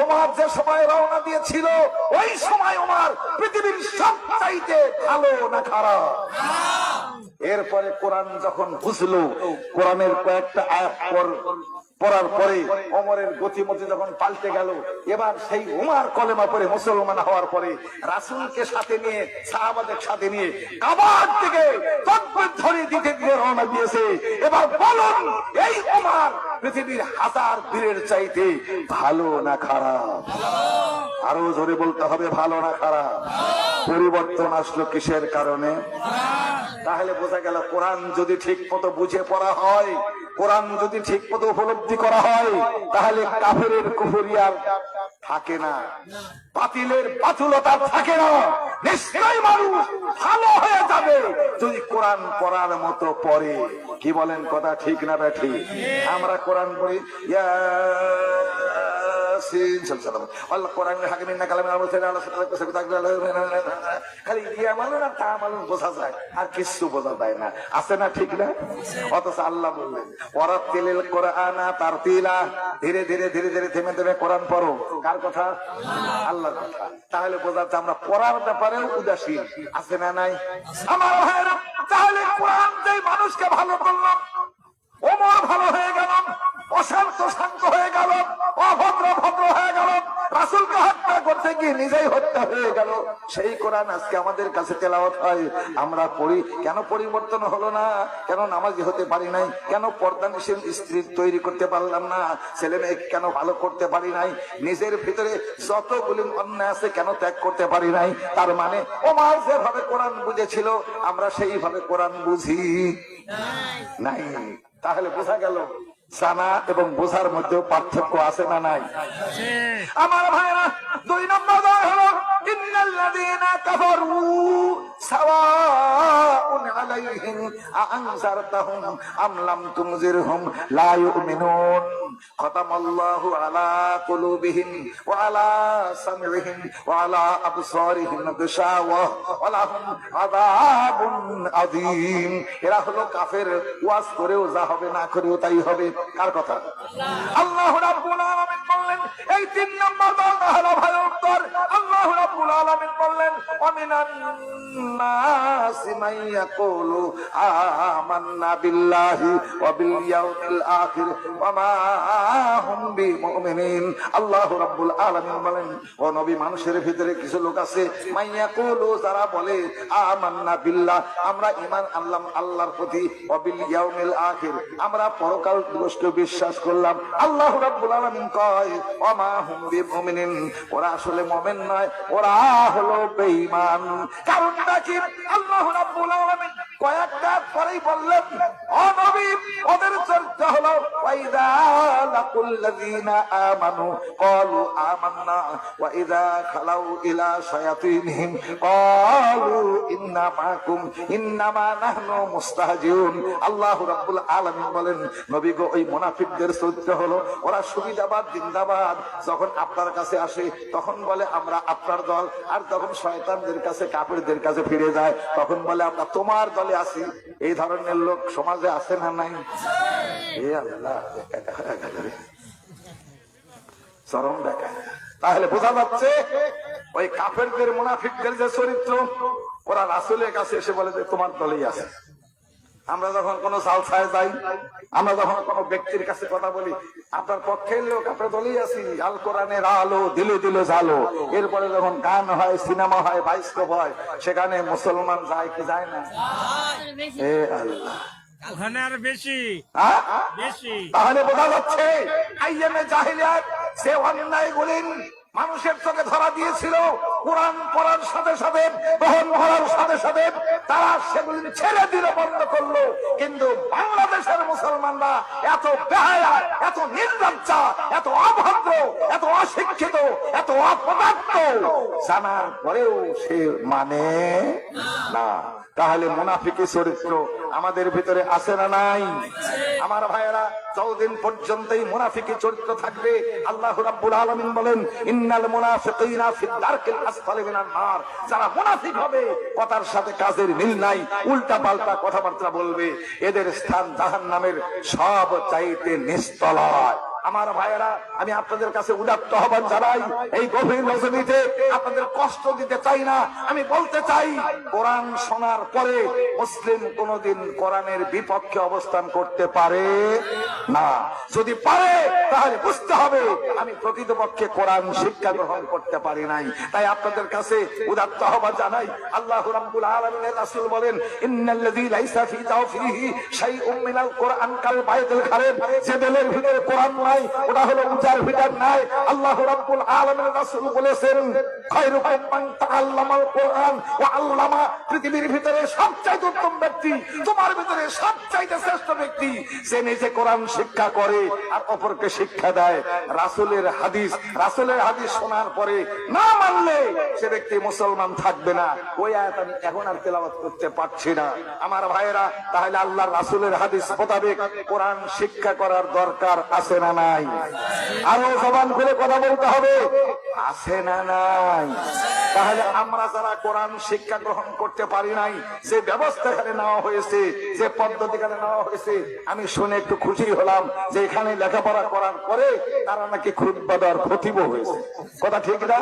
ওমর যে সময় রওনা দিয়েছিল, ওই সময় ওমর পৃথিবীর সবচাইতে ভালো না খারাপ? এরপরে কোরআন যখন বুঝলো, কোরআনের কয়েকটা আয়াত পড়ার পরে ওমরের গতিমতি যখন পাল্টে গেল, এবার সেই ওমর কলেমা পড়ে মুসলমান হওয়ার পরে রাসূলকে সাথে নিয়ে, সাহাবাদের সাথে নিয়ে কাবার থেকে তাকবীর ধ্বনি দিতে দিয়ে রওনা দিয়েছে। এবার বলুন, এই ওমর পৃথিবীর হাজার বীরের চাইতে ভালো না খারাপ? আরো জোরে বলতে হবে, ভালো না খারাপ? পরিবর্তন আসলো কিসের কারণে? তাহলে বোঝা গেল, কোরআন যদি ঠিক মতো বুঝে পড়া হয়, কোরআন যদি ঠিক মতো উপলব্ধি করা হয়, তাহলে কাফেরের কুফরিয়ার থাকে না, বাতিলের বাতুলতা থাকে না। নিশ্চয়ই মানুষ ভালো হয়ে যাবে যদি কোরআন পড়ার মতো পড়ে। কি বলেন, কথা ঠিক না ব্যাঠি? আমরা কোরআন পড়ি, খালি ইয়া মালুন আর তা মালুন বোঝা যায়, আর কিছু বোঝা যায় না। আছে না, ঠিক না? অথচ আল্লাহ বললেন, ওয়ারাতিলিল কুরআনা তারতিলা, ধীরে ধীরে ধীরে ধীরে থেমে থেমে কোরআন পড়ো। কার কথা? আল্লাহর কথা। তাহলে বোঝা যাচ্ছে আমরা পড়ার ব্যাপারে উদাসীন। আছে না নাই? আমার ভাইরা, তাহলে কোরআন যেই মানুষকে ভালো করলাম, ওমর ভালো হয়ে গেলাম, অশান্ত শান্ত হয়ে গেল, অভদ্র ভদ্র হয়ে গেল, রাসূলকে হত্যা করতে গিয়ে নিজেই হত্যা হয়ে গেল। সেই কোরআন আজকে আমাদের কাছে তেলাওয়াত হয়, আমরা পড়ি। কেন পরিবর্তন হলো না? কেন নামাজি হতে পারি নাই? কেন পর্দানিশীল স্ত্রী তৈরি করতে পারলাম না? ছেলে মেয়ে কেন ভালো করতে পারি নাই? নিজের ভিতরে যতগুলি অন্যায় আছে কেন ত্যাগ করতে পারি নাই? তার মানে ওমর যেভাবে কোরআন বুঝেছিল, আমরা সেইভাবে কোরআন বুঝি নাই। তাহলে বোঝা গেল জানা এবং বোঝার মধ্যে পার্থক্য আছে না নাই? আমার ভাইরা, 2 নম্বর দল হলো ইন্নাল্লাযীনা কাফারু সাওয়াউন আলাইহিম আনজারতাহুম আম লাম তুনজিরহুম লা ইউমিনুন খাতামাল্লাহু আলা কুলুবিহিম ওয়া আলা সামইহিম ওয়া আলা আবসারিহিম গিশাওয়া ওয়া লাহুম আযাবুন আযীম। এরা হলো কাফের, ওয়াজ করেও যা হবে, না করেও তাই হবে। কার কথা? আল্লাহ রাব্বুল আলামিন বললেন এই 3 নম্বর দল হলো ভয়ঙ্কর। আল্লাহ রাব্বুল আলামিন বললেন ওয়ামিনান নাসি মান ইয়াকুলু আমান্না বিল্লাহি ওয়া বিল ইয়াউমিল আখির ওয়া মা হুম বিমুমিনিন। আল্লাহ রাব্বুল আলামিন বলেন ও নবী, মানুষের ভিতরে কিছু লোক আছে মান ইয়াকুলু, যারা বলে আমান্না বিল্লাহ, আমরা ঈমান আনলাম আল্লাহর প্রতি, ওয়া বিল ইয়াউমিল আখির, আমরা পরকাল দিবসকে বিশ্বাস করলাম। আল্লাহ রাব্বুল আলামিন কয় ওয়া মা হুম বিমুমিনিন, ওরা আসলে মুমিন নয়, ওরা হলো বেঈমান। কারণটা কি? আল্লাহ রাব্বুল আলামিন কয়েকটা পরেই বললেন ও নবী, ওদের চরিত্র হলো ওয়াইদা লাকুল্লাযীনা আমানু ক্বালু আমান্না ওয়া ইযা খালাউ ইলা শায়াতিনহিম ক্বালু ইন্না মাকুম ইন্নামা নাহনু মুস্তাহজিউন। আল্লাহ রাব্বুল আলামিন বলেন নবী গো, ওই মুনাফিকদের চরিত্র হলো ওরা সুবিধাবাদ জিন্দাবাদ, যখন আপনার কাছে আসে তখন বলে আমরা আপনার দল, আর যখন শয়তানদের কাছে কাফেরদের কাছে ফিরে যায় তখন বলে আমরা তোমার দলে আছি। এই ধরনের লোক সমাজে আছে না নাই? এ আল্লাহ, চরম দেখা। তাহলে বোঝা যাচ্ছে ওই কাফেরদের মুনাফিকদের যে চরিত্র, ওরা রাসূলের কাছে এসে বলে যে তোমার দলেই আছে। আমরা যখন কোনো জালসায় যাই, আমরা যখন কোনো ব্যক্তির কাছে কথা বলি, আপনার পক্ষের লোক, আপনার দলেই আছি, আল কোরআনের আলো দিলে দিলে জালো। এরপরে যখন গান হয়, সিনেমা হয়, বায়োস্কোপ হয়, সেখানে মুসলমান যায় কি যায় না? এ আল্লাহ, ওখানে আর বেশি বেশি। তাহলে বোঝা যাচ্ছে আইয়ামে জাহিলিয়াত সে অন্যায় গুলিন মানুষের চোখে ধরা দিয়েছিল। কোরআন পড়ার সাথে সাথে, গ্রহণ করার সাথে সাথে তারা সেগুলি ছেড়ে দিল, বন্ধ করলো। কিন্তু বাংলাদেশের মুসলমানরা এত বেহায়া, এত নির্লজ্জা, এত অভদ্র, এত অশিক্ষিত, এত অপদার্থ, জানার পরেও সে মানে না। তাহলে মুনাফিকি চরিত্র আমাদের ভিতরে আছে না নাই? আমার ভাইয়েরা, যতদিন পর্যন্ত এই মুনাফিকি চরিত্র থাকবে, আল্লাহ রাব্বুল আলামিন বলেন ইন্নাল মুনাফিকিনা ফিদ দারকিল আসফালি মিনান নার। যারা মুনাফিক হবে, কথার সাথে কাজের মিল নাই, উল্টা পাল্টা কথাবার্তা বলবে, এদের স্থান জাহান্নামের সব চাইতে নিচতলায়। আমার ভাইয়েরা, আমি আপনাদের কাছে উদাত্ত আহ্বান জানাই, এই গভীর রজনীতে আপনাদের কষ্ট দিতে চাই না। আমি বলতে চাই, কোরআন শোনার পরে মুসলিম কোনদিন কোরআনের বিপক্ষে অবস্থান করতে পারে না। যদি পারে তাহলে বুঝতে হবে আমি প্রকৃতপক্ষে কোরআন শিক্ষা গ্রহণ করতে পারি নাই। তাই আপনাদের কাছে উদাত্ত আহ্বান জানাই। আল্লাহ রাব্বুল আলামিনের রাসূল বলেন ইন্নাল্লাযী লাইসা ফী তাওফীহি শাইউম মিনাল কোরআন কাল বাইতুল খারেব। যে দিলের ভিতরে কোরআন নাই, ওটা হলো উজার ভিতর নাই। আল্লাহ রাব্বুল আলামিনের রাসূল বলেছেন খায়রুকুম মান তাআল্লামাল কোরআন ওয়া আল্লামা। পৃথিবীর ভিতরে সবচেয়ে উত্তম ব্যক্তি, তোমার ভিতরে সবচেয়ে শ্রেষ্ঠ ব্যক্তি যে নিজে কোরআন শিক্ষা করে আর অপরকে শিক্ষা দেয়। রাসূলের হাদিস শোনার পরে না মানলে সে ব্যক্তি মুসলমান থাকবে না। ওই আয়াত আমি এখন আর তেলাওয়াত করতে পারছি না। আমার ভাইয়েরা, তাহলে আল্লাহর রাসূলের হাদিস মোতাবেক কোরআন শিক্ষা করার দরকার আছে না নাই? আরো জবান খুলে কথা বলতে হবে, আছে না নাই? তাহলে আমরা যারা কোরআন শিক্ষা গ্রহণ করতে পারি নাই, যে ব্যবস্থা এখানে নেওয়া হয়েছে, যে পদ্ধতি এখানে নেওয়া হয়েছে, আমি শুনে একটু খুশি হলাম যে এখানে লেখাপড়া করার পরে তারা নাকি খুতবা দেওয়ার খতিব হয়েছে। কথা ঠিক না?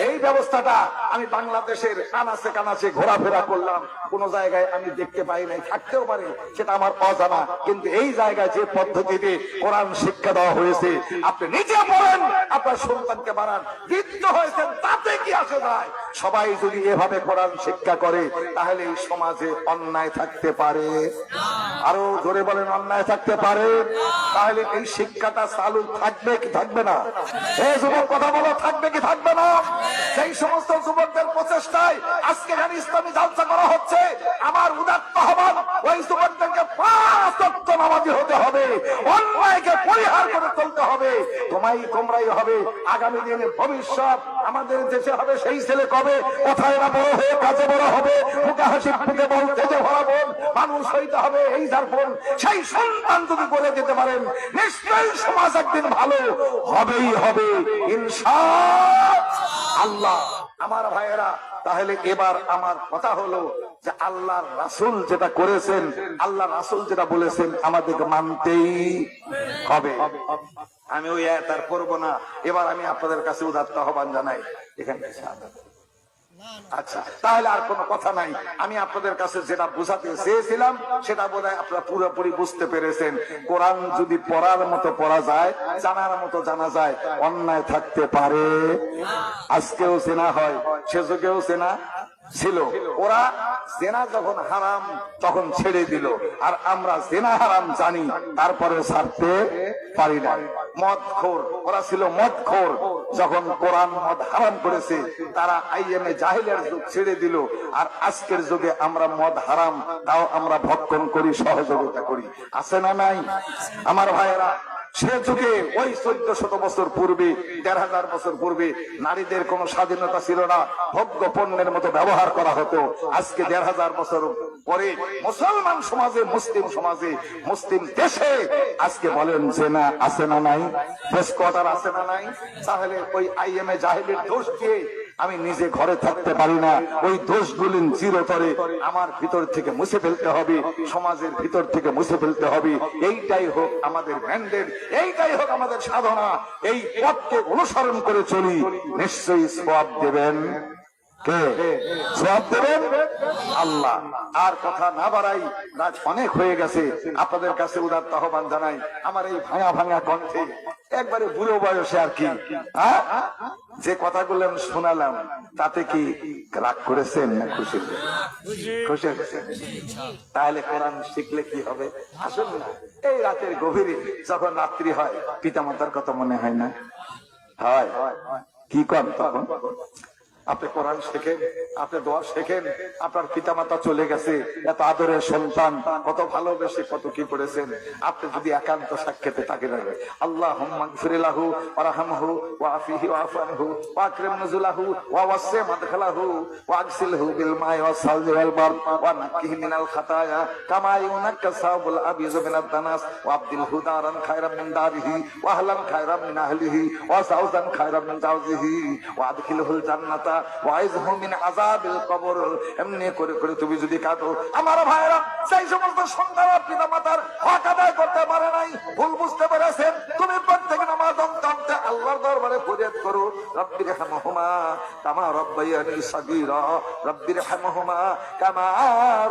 এই ব্যবস্থাটা আমি বাংলাদেশের আনাচে কানাচে ঘোরাফেরা করলাম, কোন জায়গায় আমি দেখতে পাই নাই, থাকতেও পারে, সেটা আমার অজানা। কিন্তু এই জায়গায় যে পদ্ধতিতে কোরআন শিক্ষা দেওয়া হয়েছে, আপনি নিজে পড়েন, আপনার সন্তানকে বাড়ান, বৃদ্ধ হয়েছেন তাতে কি আসে যায়? সবাই যদি এভাবে কোরআন শিক্ষা করে তাহলে এই সমাজে অন্যায় থাকতে পারে? আরো জোরে বলেন, অন্যায় থাকতে পারে? তাহলে এই শিক্ষাটা চালু থাকবে কি থাকবে না? এই যুবক কথা বলো, থাকবে কি থাকবে না? সেই সমস্ত যুবকদের প্রচেষ্টায় আজকে এখানে ইসলামী জালসা করা হচ্ছে। আমার উদাত্ত আহ্বান, ওই যুবকদেরকে 5 ওয়াক্ত নামাজি হতে পরিহার করে চলতে হবে। তোমায় তোমরাই হবে আগামী দিনে ভবিষ্যৎ। আমাদের দেশে হবে সেই ছেলে কবে কোথায় না বড় হয়ে কাজে বড় হবে, মুখে হাসি মুখে বলতে যে ভরা বোন মানুষ হইতে হবে এই যার বোন। সেই সন্তান যদি করে যেতে পারেন নিশ্চয়ই সমাজ একদিন ভালো হবেই হবে ইনশাআল্লাহ। আমার ভাইয়েরা, তাহলে এবার আমার কথা হলো যে আল্লাহর রাসূল যেটা করেছেন, আল্লাহর রাসূল যেটা বলেছেন আমাদেরকে মানতেই হবে। আমি ওই আয়াত আর পড়বো না। এবার আমি আপনাদের কাছে উদাত্ত আহ্বান জানাই এখানে। আচ্ছা, তাহলে আর কোনো কথা নাই। আমি আপনাদের কাছে যেটা বুঝাতে চেয়েছিলাম সেটা বোধহয় আপনারা পুরোপুরি বুঝতে পেরেছেন। কোরআন যদি পড়ার মতো পড়া যায়, জানার মতো জানা যায়, অন্যায় থাকতে পারে। আজকেও চেনা হয়, সে যুগেও চেনা ছিল। ওরা জেনা যখন হারাম তখন ছেড়ে দিল, আর আমরা জেনা হারাম জানি তারপরে ছাড়তে পারি না। মদখোর, ওরা ছিল মদখোর। যখন কোরআন মদ হারাম করেছে তারা আইএমএ জাহিলের যুগ ছেড়ে দিল, আর আজকের যুগে আমরা মদ হারাম তাও আমরা ভক্ষণ করি, সহযোগিতা করি। আছে না নাই আমার ভাইয়েরা? সে যুগে ওই 1400 বছর পূর্বে, 1500 বছর পূর্বে নারীদের কোনো স্বাধীনতা ছিল না, ভোগ্য পণ্যের মতো ব্যবহার করা হতো। আজকে 1500 বছর পরে মুসলমান সমাজে, মুসলিম সমাজে, মুসলিম দেশে আজকে বলেন যে না আছে না নাই, প্রেস কোয়ার্টার আছে না নাই? তাহলে ওই আইএমএ জাহিলের দোষ দিয়ে আমি নিজে ঘরে থাকতে পারি না। ওই দোষগুলি চিরতরে আমার ভিতর থেকে মুছে ফেলতে হবে, সমাজের ভিতর থেকে মুছে ফেলতে হবে। এইটাই হোক আমাদের ম্যান্ডেট, এইটাই হোক আমাদের সাধনা। এই পথকে অনুসরণ করে চলি, নিশ্চয়ই সওয়াব দেবেন কে? সওয়াব দেবেন আল্লাহ। আর কথা না বাড়াই, রাত অনেক হয়ে গেছে। আপনাদের কাছে উদাত্ত আহ্বান জানাই আমার এই ভাঙা ভাঙা কণ্ঠে, একবারে বুড়ো বয়সে আর কি যে কথাগুলো আমি শোনালাম, তাতে কি রাগ করেছেন না খুশি? খুশি হয়েছেন? তাহলে কোরআন শিখলে কি হবে? আসুন না, এই রাতের গভীরে যখন রাত্রি হয় পিতামাতার কথা মনে হয় না? হয়। কি করেন তখন? আপনি কোরআন শেখেন, আপনি দোয়া শেখেন। আপনার পিতামাতা চলে গেছে, এত আদরের সন্তান, কত ভালোবেসে কত কি করেছেন। আপনি যদি একান্ত সাক্ষাতে তাকে রাখবেন, আল্লাহুম্মা গফির লাহু ওয়ারহামহু ওয়াআফিহি ওয়াআফু ওয়া আকরিম নুজুলাহু ওয়া ওয়াসি মাদখালাহু ওয়া আগসিলহু বিল মাই ওয়াস সালজি ওয়াল বারদ ওয়া নাক্কিহি মিনাল খাতায়া কামা ইউনাক্কা সাবুল আবিযু মিনাদ দানাস ওয়া আবদিলহু দারান খায়রাম মিন দারিহি ওয়া আহলান খায়রাম মিন আহলিহি ওয়া যাওজান খায়রাম মিন যাওজিহি ওয়া আদখিলহুল জান্নাতা ওয়াইজহু মিন আযাবিল কবর। এমনি করে করে তুমি যদি কাঁদো, আমার ভাইরা, সেই সমস্ত সন্তানরা পিতামাতার হক আদায় করতে পারে নাই, ভুল বুঝতে পেরেছেন, তুমি প্রত্যেক নামাজ অন্তরে আল্লাহর দরবারে ফরিয়াদ করো, রব্বির হামহুমা কামা রব্বায়ানি সাগীরা, রব্বির হামহুমা কামা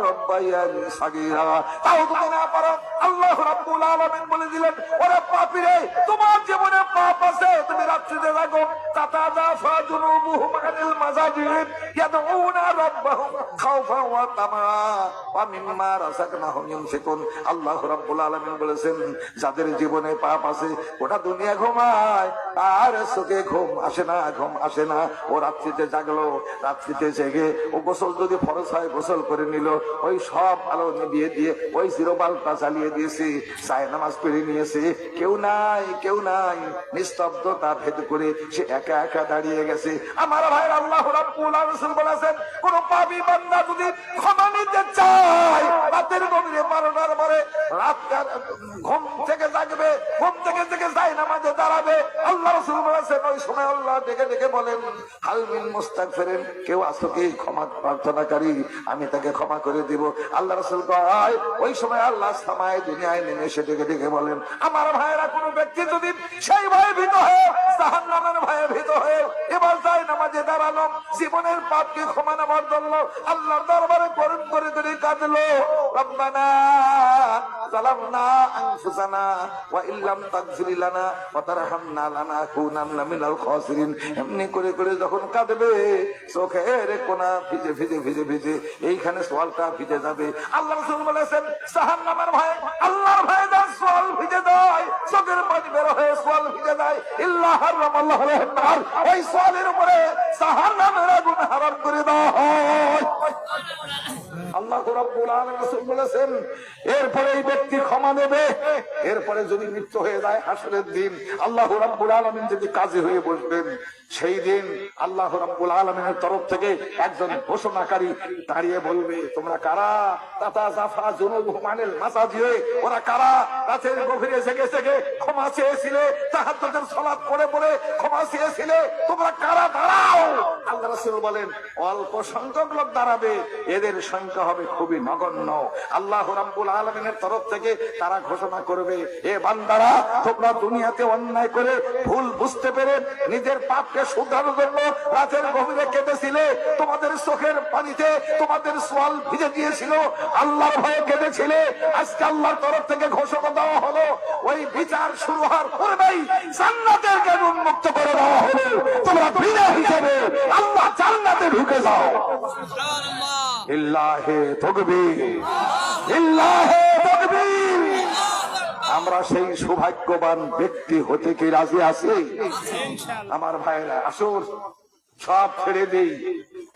রব্বায়ানি সাগীরা। তাও তুমি না পারো, আল্লাহ রাব্বুল আলামিন বলে দিলেন, ওরে পাপীরে, তোমার জীবনে পাপ আছে, তুমি রাত্রিতে জাগো, তাতাজাফা জুনুবুহুম আনিল মাযাজিদ ইয়াদউনা রাব্বাহুম খাওফান ওয়া তামা ওয়া মিম্মা রাযাকনাহুম ইউনফিকুন। আল্লাহ রাব্বুল আলামিন বলেছেন, যাদের জীবনে পাপ আছে ওটা দুনিয়া ঘুমায়, আর চোখে ঘুম আসে না, ঘুম আসে না। ও রাত্রিতে জাগলো, রাত্রিতে জেগে ও গোসল যদি ফরজ হয় গোসল করে নিল, ওই সব আলো নিভিয়ে দিয়ে ওই জিরো বাল্বটা জ্বালিয়ে দিয়েছে, সায় নামাজ পড়ে নিয়েছে, কেউ নাই, কেউ নাই, নিস্তব্ধতা ভেদ করে সে একা একা দাঁড়িয়ে গেছে। আমার ভাই, আল্লাহ রাব্বুল আলামিন বলেছেন, কোন পাপী বান্দা যদি ক্ষমা নিতে চায়, রাতের গভীরে 12টার পরে রাত ঘুম থেকে জাগবে, ঘুম থেকে জেগে যায় নামাজে দাঁড়াবে। আল্লাহ রাসূল বলেছেন, ওই সময় আল্লাহ ডেকে ডেকে বলেন, হাল মিন মুস্তাগফিরিন, কেউ আছো কি ক্ষমা প্রার্থনাকারী? আমি তাকে ক্ষমা করে দিব। আল্লাহ রাসূল কয়, ওই সময় আল্লাহ সামায় দুনিয়ায় নেমে এসে ডেকে ডেকে বলেন, আমার ভাইয়েরা, কোন ব্যক্তি যদি সেই ভয়ে ভীত হয়ে, জাহান্নামের ভয়ে ভীত হয়ে এবার যায় নামাজে দাঁড়ালো, জীবনের পাপকে ক্ষমা নেওয়ার জন্য আল্লাহর দরবারে করুণ করে ধরে কাঁদলো, রব্বানা যালামনা আনফুসানা ওয়া ইল্লাম তাগফির লানা ওয়া তারহামনা লানাকুনান্না মিনাল খাসিরিন। এমনি করে করে যখন কাঁদবে, চোখের কোনা ভিজে ভিজে ভিজে ভিজে এইখানে সোয়ালটা ভিজে যাবে। আল্লাহ রাসূল বলেছেন, জাহান্নামের ভয়ে, আল্লাহর ভয়ে যার সোয়াল ভিজে যায়, চোখের পানি বের হয়ে সোয়াল ভিজে যায়, ইল্লা হারামাল্লাহু আলাইহিন নার, ওই সোয়ালের উপরে জাহান্নামের আগুন হারাম করে দেওয়া হয়। আল্লাহ রাব্বুল আলামিন রাসূল বলেছেন এরপরে এই ব্যক্তি ক্ষমা নেবে। এরপরে যদি মৃত্যু হয়ে যায় হাসরের দিন আল্লাহ রাব্বুল আলামিন যদি কাজী হয়ে বসবেন, সেই দিন আল্লাহ রাব্বুল আলামিনের তরফ থেকে একজন ঘোষণাকারী দাঁড়িয়ে বলবে, তোমরা কারা? তাতা জাফা জুনুবুহুম আনিল মাসাজিদ, ওরা কারা রাতের গভীরে জেগে জেগে ক্ষমা চেয়েছিলে, তাহাজ্জুদের সালাত পড়ে পড়ে ক্ষমা চেয়েছিলে, তোমরা কারা? দাঁড়াও। আল্লাহ রাসূল বলেন অল্প সংখ্যক লোক দাঁড়াবে, এদের সংখ্যা হবে খুবই নগণ্য। আল্লাহ রাব্বুল আলামিনের তরফ থেকে তারা ঘোষণা করবে, এ বান্দারা, তোমরা দুনিয়াতে অন্যায় করে ভুল বুঝতে পেরে নিজের পাপকে শুধরানোর জন্য রাতের গভীরে কেঁদেছিলে, তোমাদের চোখের পানিতে তোমাদের সোয়াল ভিজে দিয়েছিল, আল্লাহর ভয়ে কেঁদেছিলে। আজকে আল্লাহর তরফ থেকে ঘোষণা দেওয়া হলো, ওই বিচার শুরু হওয়ার পূর্বেই জান্নাতের গেট উন্মুক্ত করে দেওয়া হলো, তোমরা বিনা হিসেবে আল্লাহ জান্নাতে ঢুকে যাও। ইল্লাহে তাকবীর, ইল্লাহে তাকবীর। আমরা সেই সৌভাগ্যবান ব্যক্তি হতে কি রাজি আছি? আমার ভাইরা, আসুন সব ছেড়ে দিই,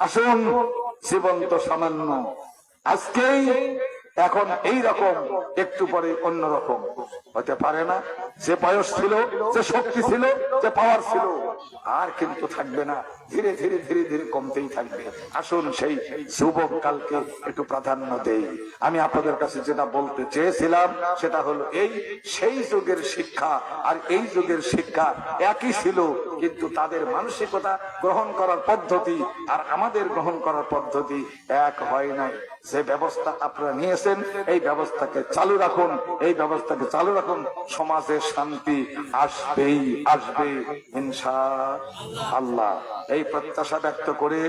আসুন জীবন্ত সামান্য আজকেই এখন এই রকম, একটু পরে অন্যরকম হতে পারে না। যে বয়স ছিল, যে শক্তি ছিল, যে পাওয়ার ছিল, আর কিন্তু থাকবে না, ধীরে ধীরে ধীরে ধীরে কমতেই থাকবে। আসুন সেই যুবক কালকে একটু প্রাধান্য দেই। আমি আপনাদের কাছে যেটা বলতে চেয়েছিলাম সেটা হলো এই, সেই যুগের শিক্ষা আর এই যুগের শিক্ষা একই ছিল, কিন্তু তাদের মানসিকতা গ্রহণ করার পদ্ধতি আর আমাদের গ্রহণ করার পদ্ধতি এক হয় নাই। যে ব্যবস্থা আপনারা নিয়েছেন এই ব্যবস্থাকে চালু রাখুন, এই ব্যবস্থাকে চালু রাখুন, সমাজে শান্তি আসবেই আসবে ইনশাআল্লাহ। এই প্রত্যাশা ব্যক্ত করে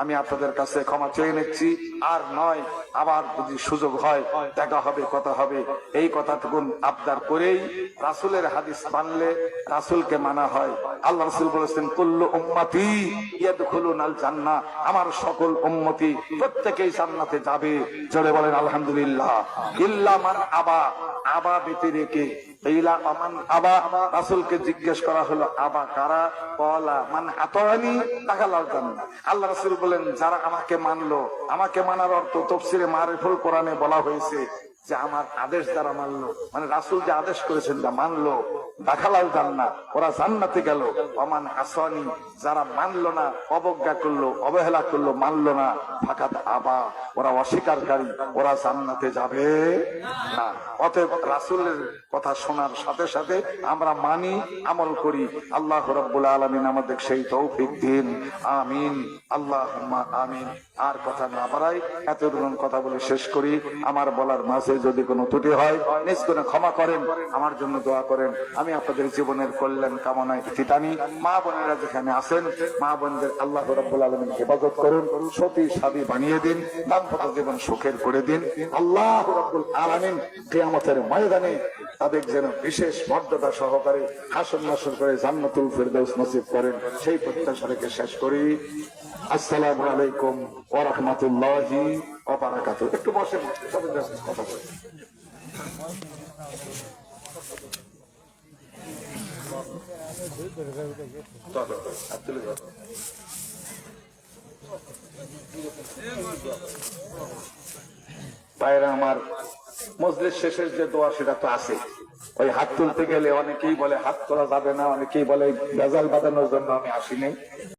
আমি আপনাদের কাছে ক্ষমা চেয়ে নিচ্ছি। আর নয়, আবার যদি সুযোগ হয় দেখা হবে, কথা হবে, এই কথাটুকু আবদার করেই রাসূলের হাদিস মানলে রাসূলকে মানা হয়। আল্লাহ রাসূল বলেছেন কুল্লু উম্মতি ইয়াদখুলুনাল জান্নাহ, আমার সকল উম্মতি প্রত্যেকেই জান্নাতে যাবে। জোরে বলেন আলহামদুলিল্লাহ। ইল্লা মান আবা, আবা ব্যতিরেকে, ইলা মান আবা। রাসূলকে জিজ্ঞেস করা হলো আবা কারা? ক্বালা মান আতানি দাখালাল জান্নাহ। আল্লাহ রাসূল বলেন যারা আমাকে মানলো। আমাকে মানার অর্থ তাফসীরে মারিফুল কোরআনে বলা হয়েছে যে আমার আদেশ যারা মানলো, মানে রাসূল যে আদেশ করেছেন যা মানলো, দাখালাল জান্নাহ, ওরা জান্নাতে গেল। ওমান আসানি, যারা মানলো না, অবজ্ঞা করলো, অবহেলা করলো, মানলো না, ফাকাত আবা, ওরা অস্বীকারী, ওরা জান্নাতে যাবে না। অতএব রাসূলের কথা শোনার সাথে সাথে আমরা মানি, আমল করি। আল্লাহ রাব্বুল আলামিন আমাদের সেই তৌফিক দিন, আমিন, আল্লাহুম্মা আমিন। আর কথা না বাড়াই, এতটুকু কথা বলে শেষ করি। আমার বলার মাঝে যদি কোনো ত্রুটি হয় নিজ গুণে ক্ষমা করেন, আমার জন্য দোয়া করেন। আমি আপনাদের জীবনের কল্যাণ কামনায় চিতানি। মা বোনেরা যেখানে আছেন, মা বোনদের আল্লাহ রাব্বুল আলামিন হেফাজত করুন, সতী সাদী বানিয়ে দিন, দাম্পত্য জীবন সুখের করে দিন। আল্লাহ রাব্বুল আলামিন কিয়ামতের ময়দানে তাদের যেন বিশেষ মর্যাদা সহকারে হাসর নাসর করে জান্নাতুল ফেরদাউস নসিব করেন, সেই প্রত্যাশা রেখে শেষ করি। আসসালামু আলাইকুম ওয়া রাহমাতুল্লাহি ওয়া বারাকাতুহু। একটু বসেন, কথা বলেন। ভাইরা আমার, মজলিস শেষের যে দোয়া সেটা তো আছে। ওই হাত তুলতে গেলে অনেকেই বলে হাত তোলা যাবে না, অনেকেই বলে ভেজাল বাঁধানোর জন্য আমি আসিনি।